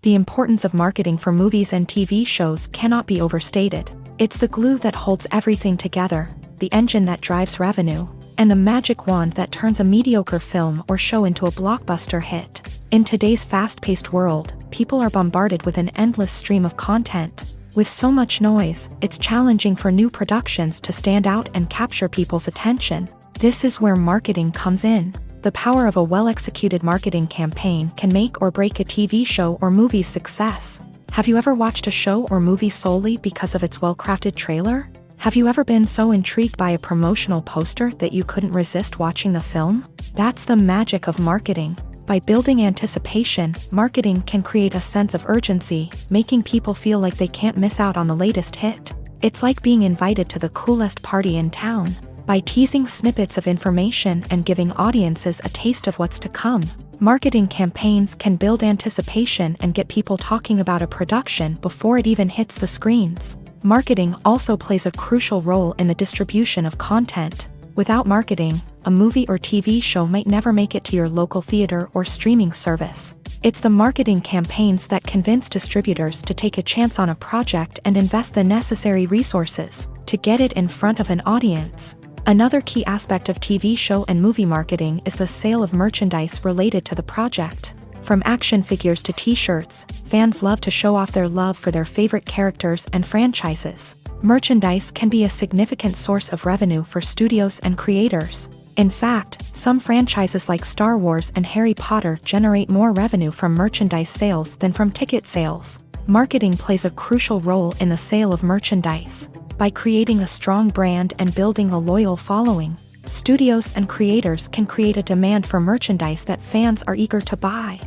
The importance of marketing for movies and TV shows cannot be overstated. It's the glue that holds everything together, the engine that drives revenue, and the magic wand that turns a mediocre film or show into a blockbuster hit. In today's fast-paced world, people are bombarded with an endless stream of content. With so much noise, it's challenging for new productions to stand out and capture people's attention. This is where marketing comes in. The power of a well-executed marketing campaign can make or break a TV show or movie's success. Have you ever watched a show or movie solely because of its well-crafted trailer? Have you ever been so intrigued by a promotional poster that you couldn't resist watching the film? That's the magic of marketing. By building anticipation, marketing can create a sense of urgency, making people feel like they can't miss out on the latest hit. It's like being invited to the coolest party in town. By teasing snippets of information and giving audiences a taste of what's to come, marketing campaigns can build anticipation and get people talking about a production before it even hits the screens. Marketing also plays a crucial role in the distribution of content. Without marketing, a movie or TV show might never make it to your local theater or streaming service. It's the marketing campaigns that convince distributors to take a chance on a project and invest the necessary resources to get it in front of an audience. Another key aspect of TV show and movie marketing is the sale of merchandise related to the project. From action figures to t-shirts, fans love to show off their love for their favorite characters and franchises. Merchandise can be a significant source of revenue for studios and creators. In fact, some franchises like Star Wars and Harry Potter generate more revenue from merchandise sales than from ticket sales. Marketing plays a crucial role in the sale of merchandise. By creating a strong brand and building a loyal following, studios and creators can create a demand for merchandise that fans are eager to buy.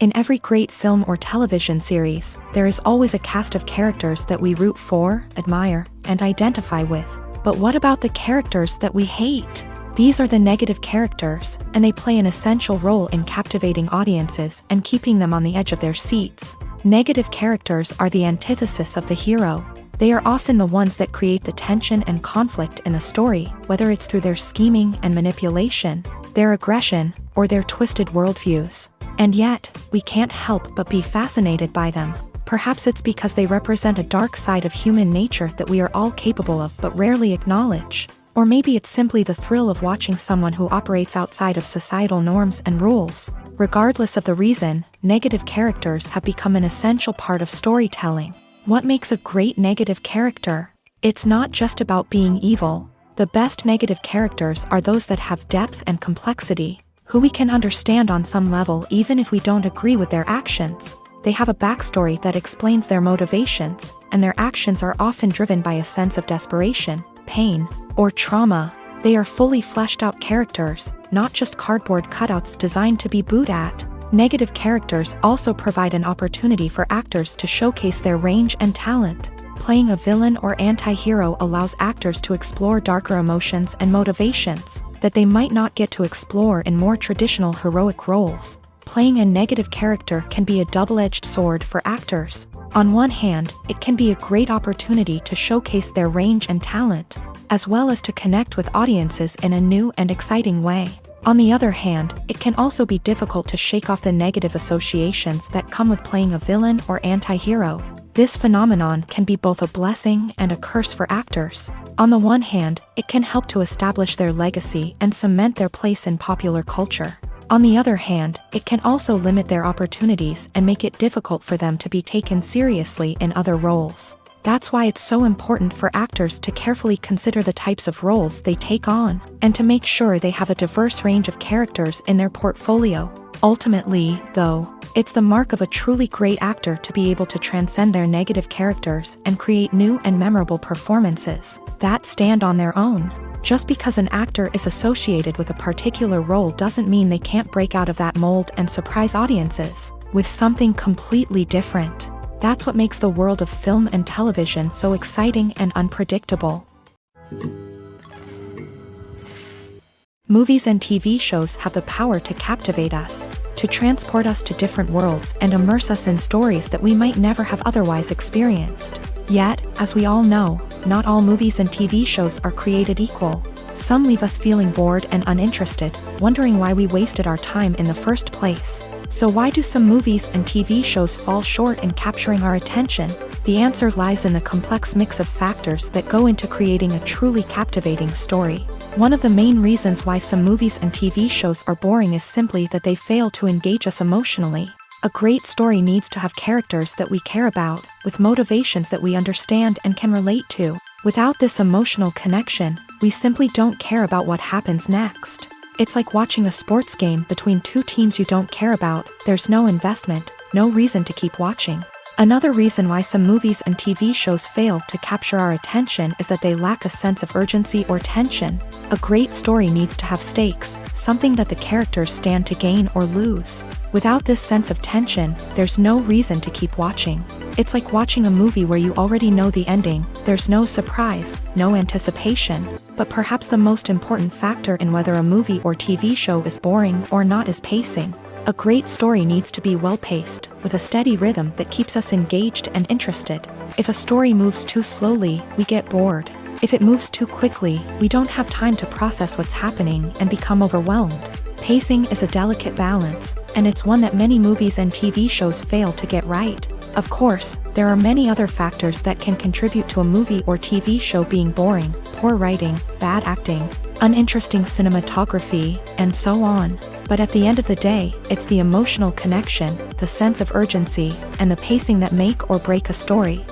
In every great film or television series, there is always a cast of characters that we root for, admire, and identify with. But what about the characters that we hate? These are the negative characters, and they play an essential role in captivating audiences and keeping them on the edge of their seats. Negative characters are the antithesis of the hero. They are often the ones that create the tension and conflict in the story, whether it's through their scheming and manipulation, their aggression, or their twisted worldviews. And yet, we can't help but be fascinated by them. Perhaps it's because they represent a dark side of human nature that we are all capable of but rarely acknowledge. Or maybe it's simply the thrill of watching someone who operates outside of societal norms and rules. Regardless of the reason, negative characters have become an essential part of storytelling. What makes a great negative character? It's not just about being evil. The best negative characters are those that have depth and complexity, who we can understand on some level even if we don't agree with their actions. They have a backstory that explains their motivations, and their actions are often driven by a sense of desperation, pain, or trauma. They are fully fleshed out characters, not just cardboard cutouts designed to be booed at. Negative characters also provide an opportunity for actors to showcase their range and talent. Playing a villain or anti-hero allows actors to explore darker emotions and motivations that they might not get to explore in more traditional heroic roles. Playing a negative character can be a double-edged sword for actors. On one hand, it can be a great opportunity to showcase their range and talent, as well as to connect with audiences in a new and exciting way. On the other hand, it can also be difficult to shake off the negative associations that come with playing a villain or anti-hero. This phenomenon can be both a blessing and a curse for actors. On the one hand, it can help to establish their legacy and cement their place in popular culture. On the other hand, it can also limit their opportunities and make it difficult for them to be taken seriously in other roles. That's why it's so important for actors to carefully consider the types of roles they take on, and to make sure they have a diverse range of characters in their portfolio. Ultimately, though, it's the mark of a truly great actor to be able to transcend their negative characters and create new and memorable performances that stand on their own. Just because an actor is associated with a particular role doesn't mean they can't break out of that mold and surprise audiences with something completely different. That's what makes the world of film and television so exciting and unpredictable. Movies and TV shows have the power to captivate us, to transport us to different worlds and immerse us in stories that we might never have otherwise experienced. Yet, as we all know, not all movies and TV shows are created equal. Some leave us feeling bored and uninterested, wondering why we wasted our time in the first place. So why do some movies and TV shows fall short in capturing our attention? The answer lies in the complex mix of factors that go into creating a truly captivating story. One of the main reasons why some movies and TV shows are boring is simply that they fail to engage us emotionally. A great story needs to have characters that we care about, with motivations that we understand and can relate to. Without this emotional connection, we simply don't care about what happens next. It's like watching a sports game between two teams you don't care about. There's no investment, no reason to keep watching. Another reason why some movies and TV shows fail to capture our attention is that they lack a sense of urgency or tension. A great story needs to have stakes, something that the characters stand to gain or lose. Without this sense of tension, there's no reason to keep watching. It's like watching a movie where you already know the ending. There's no surprise, no anticipation. But perhaps the most important factor in whether a movie or TV show is boring or not is pacing. A great story needs to be well-paced, with a steady rhythm that keeps us engaged and interested. If a story moves too slowly, we get bored. If it moves too quickly, we don't have time to process what's happening and become overwhelmed. Pacing is a delicate balance, and it's one that many movies and TV shows fail to get right. Of course, there are many other factors that can contribute to a movie or TV show being boring: poor writing, bad acting, uninteresting cinematography, and so on. But at the end of the day, it's the emotional connection, the sense of urgency, and the pacing that make or break a story.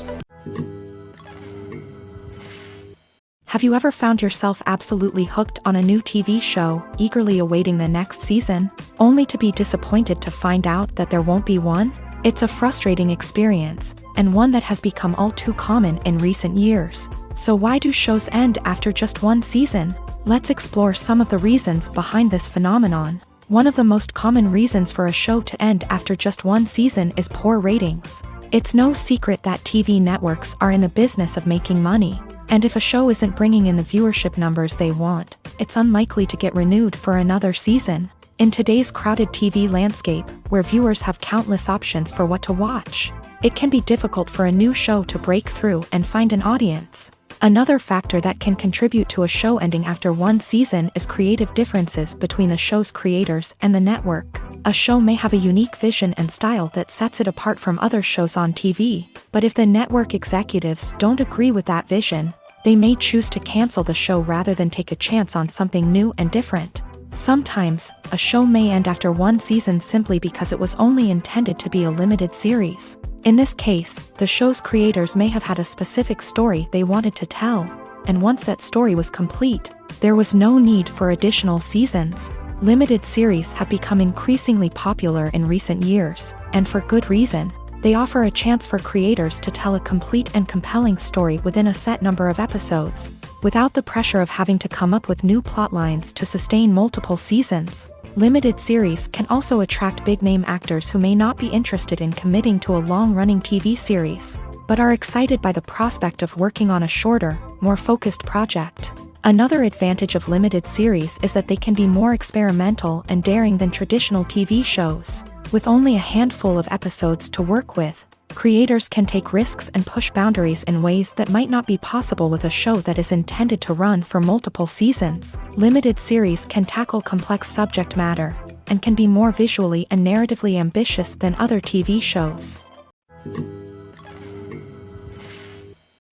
Have you ever found yourself absolutely hooked on a new TV show, eagerly awaiting the next season, only to be disappointed to find out that there won't be one? It's a frustrating experience, and one that has become all too common in recent years. So why do shows end after just one season? Let's explore some of the reasons behind this phenomenon. One of the most common reasons for a show to end after just one season is poor ratings. It's no secret that TV networks are in the business of making money, and if a show isn't bringing in the viewership numbers they want, it's unlikely to get renewed for another season. In today's crowded TV landscape, where viewers have countless options for what to watch, it can be difficult for a new show to break through and find an audience. Another factor that can contribute to a show ending after one season is creative differences between the show's creators and the network. A show may have a unique vision and style that sets it apart from other shows on TV, but if the network executives don't agree with that vision, they may choose to cancel the show rather than take a chance on something new and different. Sometimes, a show may end after one season simply because it was only intended to be a limited series. In this case, the show's creators may have had a specific story they wanted to tell, and once that story was complete, there was no need for additional seasons. Limited series have become increasingly popular in recent years, and for good reason. They offer a chance for creators to tell a complete and compelling story within a set number of episodes, without the pressure of having to come up with new plotlines to sustain multiple seasons. Limited series can also attract big-name actors who may not be interested in committing to a long-running TV series, but are excited by the prospect of working on a shorter, more focused project. Another advantage of limited series is that they can be more experimental and daring than traditional TV shows. With only a handful of episodes to work with, creators can take risks and push boundaries in ways that might not be possible with a show that is intended to run for multiple seasons. Limited series can tackle complex subject matter, and can be more visually and narratively ambitious than other TV shows.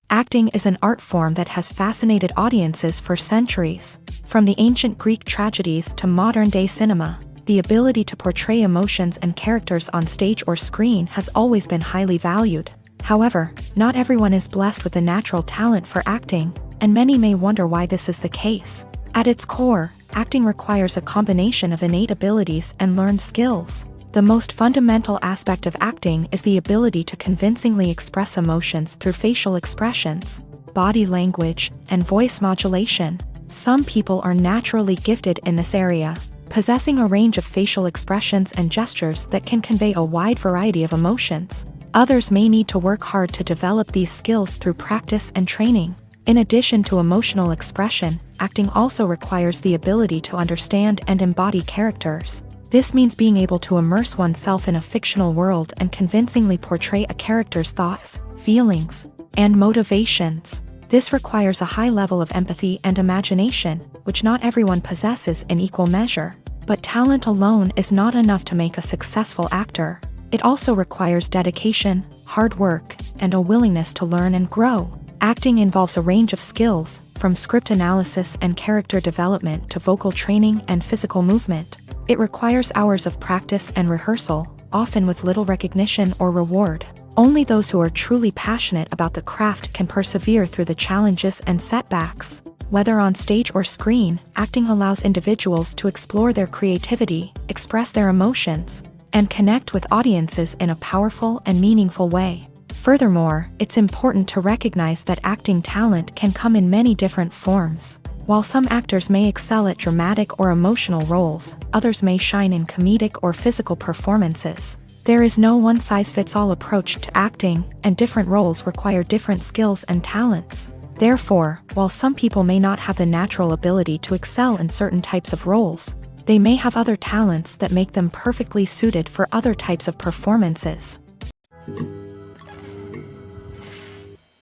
Acting is an art form that has fascinated audiences for centuries. From the ancient Greek tragedies to modern-day cinema, the ability to portray emotions and characters on stage or screen has always been highly valued. However, not everyone is blessed with a natural talent for acting, and many may wonder why this is the case. At its core, acting requires a combination of innate abilities and learned skills. The most fundamental aspect of acting is the ability to convincingly express emotions through facial expressions, body language, and voice modulation. Some people are naturally gifted in this area, possessing a range of facial expressions and gestures that can convey a wide variety of emotions. Others may need to work hard to develop these skills through practice and training. In addition to emotional expression, acting also requires the ability to understand and embody characters. This means being able to immerse oneself in a fictional world and convincingly portray a character's thoughts, feelings, and motivations. This requires a high level of empathy and imagination, which not everyone possesses in equal measure. But talent alone is not enough to make a successful actor. It also requires dedication, hard work, and a willingness to learn and grow. Acting involves a range of skills, from script analysis and character development to vocal training and physical movement. It requires hours of practice and rehearsal, often with little recognition or reward. Only those who are truly passionate about the craft can persevere through the challenges and setbacks. Whether on stage or screen, acting allows individuals to explore their creativity, express their emotions, and connect with audiences in a powerful and meaningful way. Furthermore, it's important to recognize that acting talent can come in many different forms. While some actors may excel at dramatic or emotional roles, others may shine in comedic or physical performances. There is no one-size-fits-all approach to acting, and different roles require different skills and talents. Therefore, while some people may not have the natural ability to excel in certain types of roles, they may have other talents that make them perfectly suited for other types of performances.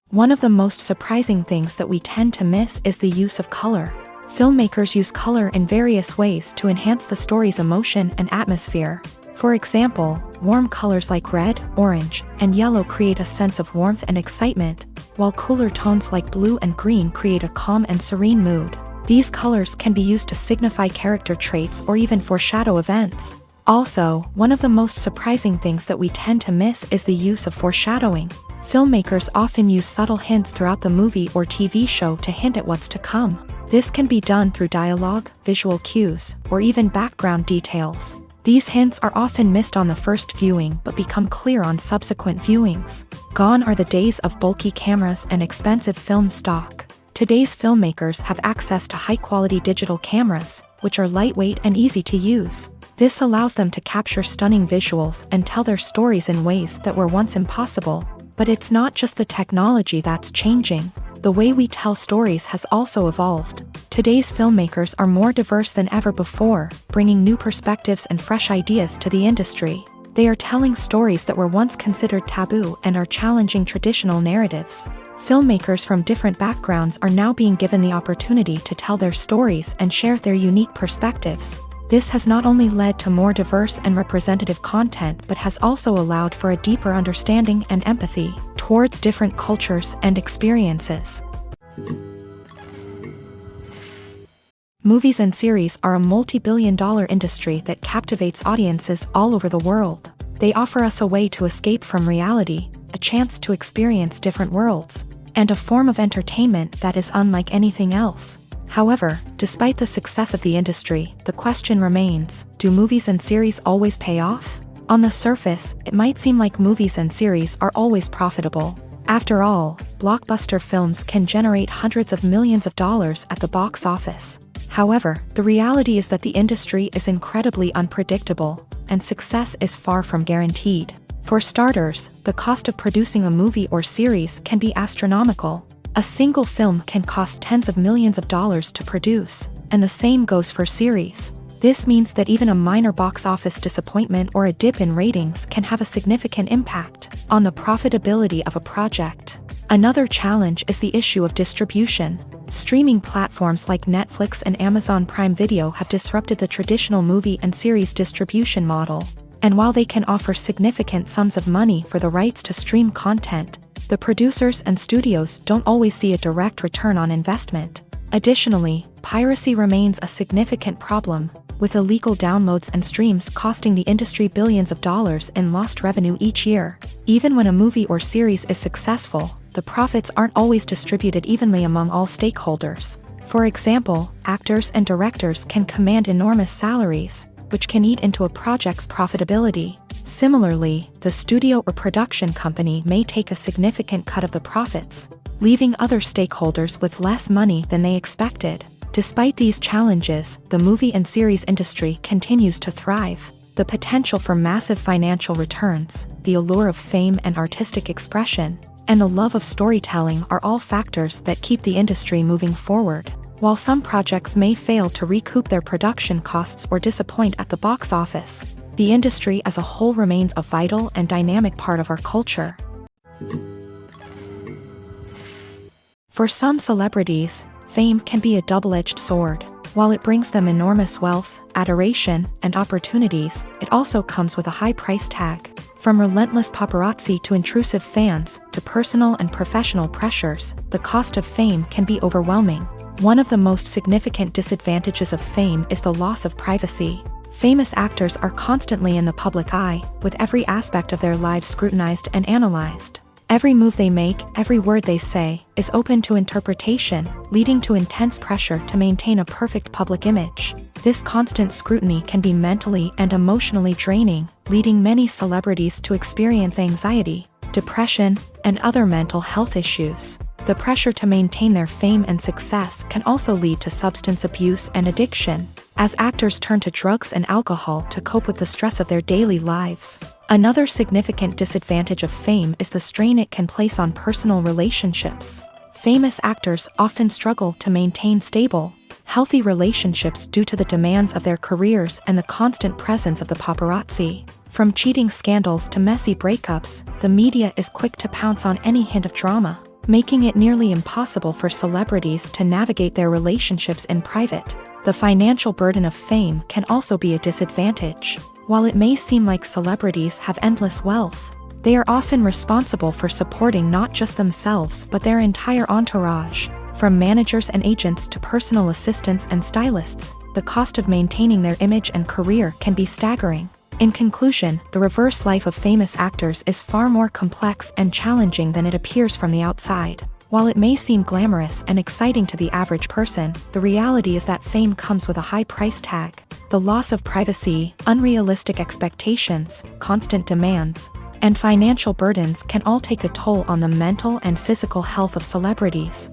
One of the most surprising things that we tend to miss is the use of color. Filmmakers use color in various ways to enhance the story's emotion and atmosphere. For example, warm colors like red, orange, and yellow create a sense of warmth and excitement, while cooler tones like blue and green create a calm and serene mood. These colors can be used to signify character traits or even foreshadow events. Also, one of the most surprising things that we tend to miss is the use of foreshadowing. Filmmakers often use subtle hints throughout the movie or TV show to hint at what's to come. This can be done through dialogue, visual cues, or even background details. These hints are often missed on the first viewing but become clear on subsequent viewings. Gone are the days of bulky cameras and expensive film stock. Today's filmmakers have access to high-quality digital cameras, which are lightweight and easy to use. This allows them to capture stunning visuals and tell their stories in ways that were once impossible. But it's not just the technology that's changing. The way we tell stories has also evolved. Today's filmmakers are more diverse than ever before, bringing new perspectives and fresh ideas to the industry. They are telling stories that were once considered taboo and are challenging traditional narratives. Filmmakers from different backgrounds are now being given the opportunity to tell their stories and share their unique perspectives. This has not only led to more diverse and representative content but has also allowed for a deeper understanding and empathy towards different cultures and experiences. Movies and series are a multi-billion-dollar industry that captivates audiences all over the world. They offer us a way to escape from reality, a chance to experience different worlds, and a form of entertainment that is unlike anything else. However, despite the success of the industry, the question remains, do movies and series always pay off? On the surface, it might seem like movies and series are always profitable. After all, blockbuster films can generate hundreds of millions of dollars at the box office. However, the reality is that the industry is incredibly unpredictable, and success is far from guaranteed. For starters, the cost of producing a movie or series can be astronomical. A single film can cost tens of millions of dollars to produce, and the same goes for series. This means that even a minor box office disappointment or a dip in ratings can have a significant impact on the profitability of a project. Another challenge is the issue of distribution. Streaming platforms like Netflix and Amazon Prime Video have disrupted the traditional movie and series distribution model. And while they can offer significant sums of money for the rights to stream content, the producers and studios don't always see a direct return on investment. Additionally, piracy remains a significant problem, with illegal downloads and streams costing the industry billions of dollars in lost revenue each year. Even when a movie or series is successful, the profits aren't always distributed evenly among all stakeholders. For example, actors and directors can command enormous salaries, which can eat into a project's profitability. Similarly, the studio or production company may take a significant cut of the profits, leaving other stakeholders with less money than they expected. Despite these challenges, the movie and series industry continues to thrive. The potential for massive financial returns, the allure of fame and artistic expression, and the love of storytelling are all factors that keep the industry moving forward. While some projects may fail to recoup their production costs or disappoint at the box office, the industry as a whole remains a vital and dynamic part of our culture. For some celebrities, fame can be a double-edged sword. While it brings them enormous wealth, adoration, and opportunities, it also comes with a high price tag. From relentless paparazzi to intrusive fans, to personal and professional pressures, the cost of fame can be overwhelming. One of the most significant disadvantages of fame is the loss of privacy. Famous actors are constantly in the public eye, with every aspect of their lives scrutinized and analyzed. Every move they make, every word they say, is open to interpretation, leading to intense pressure to maintain a perfect public image. This constant scrutiny can be mentally and emotionally draining, leading many celebrities to experience anxiety, depression, and other mental health issues. The pressure to maintain their fame and success can also lead to substance abuse and addiction, as actors turn to drugs and alcohol to cope with the stress of their daily lives. Another significant disadvantage of fame is the strain it can place on personal relationships. Famous actors often struggle to maintain stable, healthy relationships due to the demands of their careers and the constant presence of the paparazzi. From cheating scandals to messy breakups, the media is quick to pounce on any hint of drama, making it nearly impossible for celebrities to navigate their relationships in private. The financial burden of fame can also be a disadvantage. While it may seem like celebrities have endless wealth, they are often responsible for supporting not just themselves but their entire entourage. From managers and agents to personal assistants and stylists, the cost of maintaining their image and career can be staggering. In conclusion, the reverse life of famous actors is far more complex and challenging than it appears from the outside. While it may seem glamorous and exciting to the average person, the reality is that fame comes with a high price tag. The loss of privacy, unrealistic expectations, constant demands, and financial burdens can all take a toll on the mental and physical health of celebrities.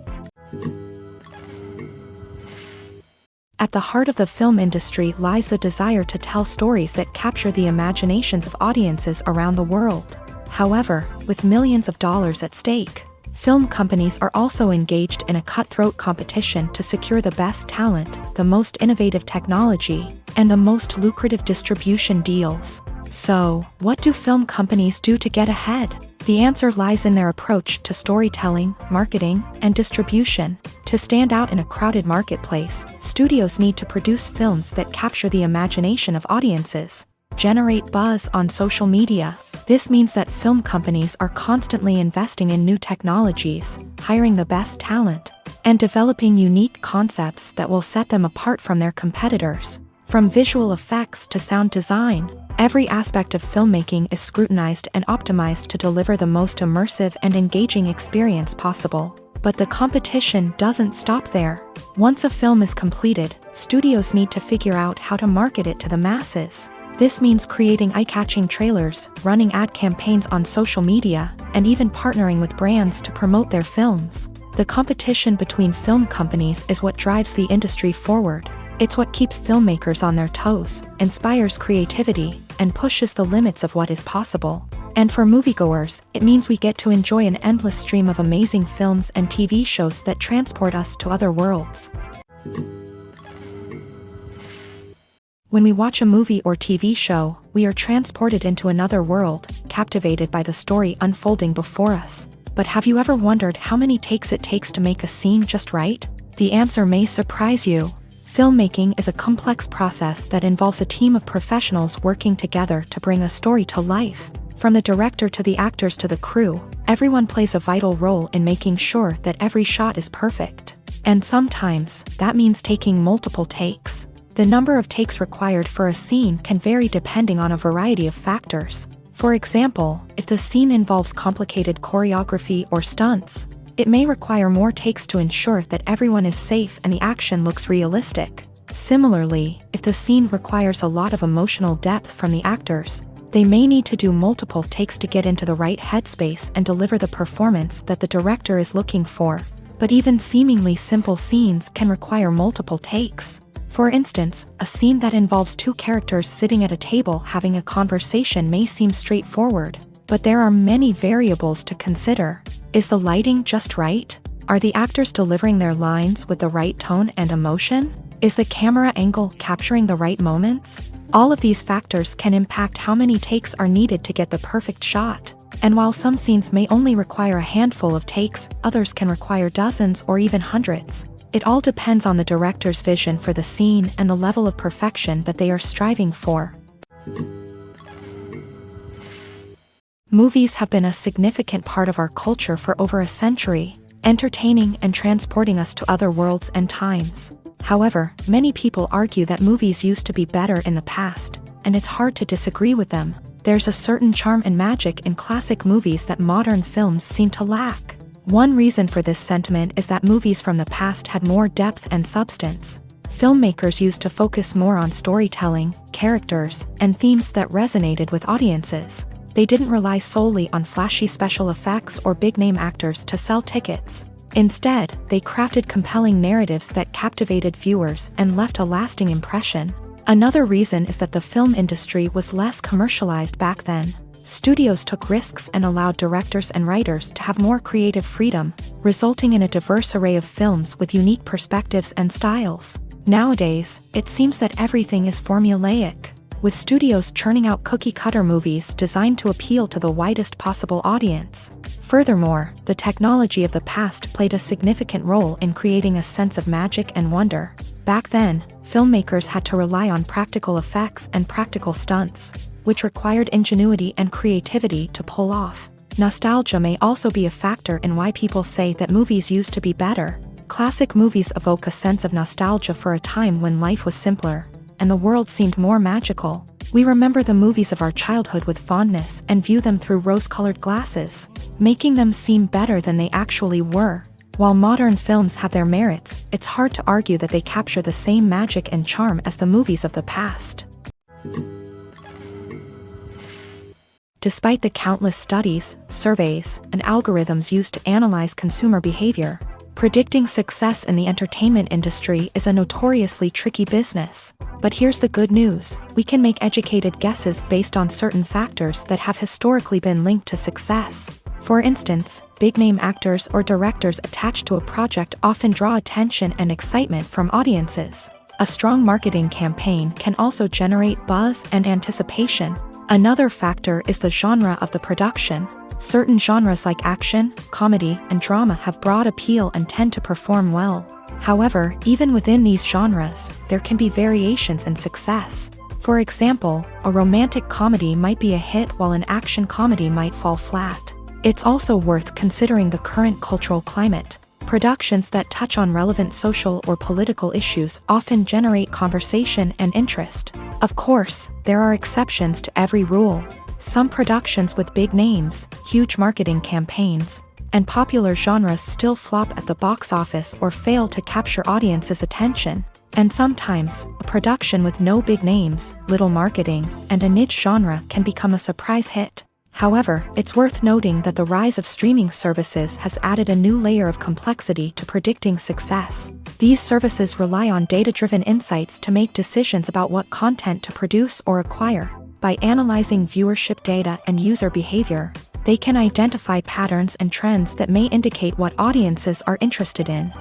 At the heart of the film industry lies the desire to tell stories that capture the imaginations of audiences around the world. However, with millions of dollars at stake, film companies are also engaged in a cutthroat competition to secure the best talent, the most innovative technology, and the most lucrative distribution deals. So, what do film companies do to get ahead? The answer lies in their approach to storytelling, marketing, and distribution. To stand out in a crowded marketplace, studios need to produce films that capture the imagination of audiences, generate buzz on social media. This means that film companies are constantly investing in new technologies, hiring the best talent, and developing unique concepts that will set them apart from their competitors. From visual effects to sound design, every aspect of filmmaking is scrutinized and optimized to deliver the most immersive and engaging experience possible. But the competition doesn't stop there. Once a film is completed, studios need to figure out how to market it to the masses. This means creating eye-catching trailers, running ad campaigns on social media, and even partnering with brands to promote their films. The competition between film companies is what drives the industry forward. It's what keeps filmmakers on their toes, inspires creativity, and pushes the limits of what is possible. And for moviegoers, it means we get to enjoy an endless stream of amazing films and TV shows that transport us to other worlds. When we watch a movie or TV show, we are transported into another world, captivated by the story unfolding before us. But have you ever wondered how many takes it takes to make a scene just right? The answer may surprise you. Filmmaking is a complex process that involves a team of professionals working together to bring a story to life. From the director to the actors to the crew, everyone plays a vital role in making sure that every shot is perfect. And sometimes, that means taking multiple takes. The number of takes required for a scene can vary depending on a variety of factors. For example, if the scene involves complicated choreography or stunts, it may require more takes to ensure that everyone is safe and the action looks realistic. Similarly, if the scene requires a lot of emotional depth from the actors, they may need to do multiple takes to get into the right headspace and deliver the performance that the director is looking for. But even seemingly simple scenes can require multiple takes. For instance, a scene that involves two characters sitting at a table having a conversation may seem straightforward, but there are many variables to consider. Is the lighting just right? Are the actors delivering their lines with the right tone and emotion? Is the camera angle capturing the right moments? All of these factors can impact how many takes are needed to get the perfect shot. And while some scenes may only require a handful of takes, others can require dozens or even hundreds. It all depends on the director's vision for the scene and the level of perfection that they are striving for. Movies have been a significant part of our culture for over a century, entertaining and transporting us to other worlds and times. However, many people argue that movies used to be better in the past, and it's hard to disagree with them. There's a certain charm and magic in classic movies that modern films seem to lack. One reason for this sentiment is that movies from the past had more depth and substance. Filmmakers used to focus more on storytelling, characters, and themes that resonated with audiences. They didn't rely solely on flashy special effects or big-name actors to sell tickets. Instead, they crafted compelling narratives that captivated viewers and left a lasting impression. Another reason is that the film industry was less commercialized back then. Studios took risks and allowed directors and writers to have more creative freedom, resulting in a diverse array of films with unique perspectives and styles. Nowadays, it seems that everything is formulaic, with studios churning out cookie-cutter movies designed to appeal to the widest possible audience. Furthermore, the technology of the past played a significant role in creating a sense of magic and wonder. Back then, filmmakers had to rely on practical effects and practical stunts, which required ingenuity and creativity to pull off. Nostalgia may also be a factor in why people say that movies used to be better. Classic movies evoke a sense of nostalgia for a time when life was simpler, and the world seemed more magical. We remember the movies of our childhood with fondness and view them through rose-colored glasses, making them seem better than they actually were. While modern films have their merits, it's hard to argue that they capture the same magic and charm as the movies of the past. Despite the countless studies, surveys, and algorithms used to analyze consumer behavior, predicting success in the entertainment industry is a notoriously tricky business. But here's the good news: we can make educated guesses based on certain factors that have historically been linked to success. For instance, big-name actors or directors attached to a project often draw attention and excitement from audiences. A strong marketing campaign can also generate buzz and anticipation. Another factor is the genre of the production. Certain genres like action, comedy, and drama have broad appeal and tend to perform well. However, even within these genres, there can be variations in success. For example, a romantic comedy might be a hit while an action comedy might fall flat. It's also worth considering the current cultural climate. Productions that touch on relevant social or political issues often generate conversation and interest. Of course, there are exceptions to every rule. Some productions with big names, huge marketing campaigns, and popular genres still flop at the box office or fail to capture audiences' attention. And sometimes, a production with no big names, little marketing, and a niche genre can become a surprise hit. However, it's worth noting that the rise of streaming services has added a new layer of complexity to predicting success. These services rely on data-driven insights to make decisions about what content to produce or acquire. By analyzing viewership data and user behavior, they can identify patterns and trends that may indicate what audiences are interested in.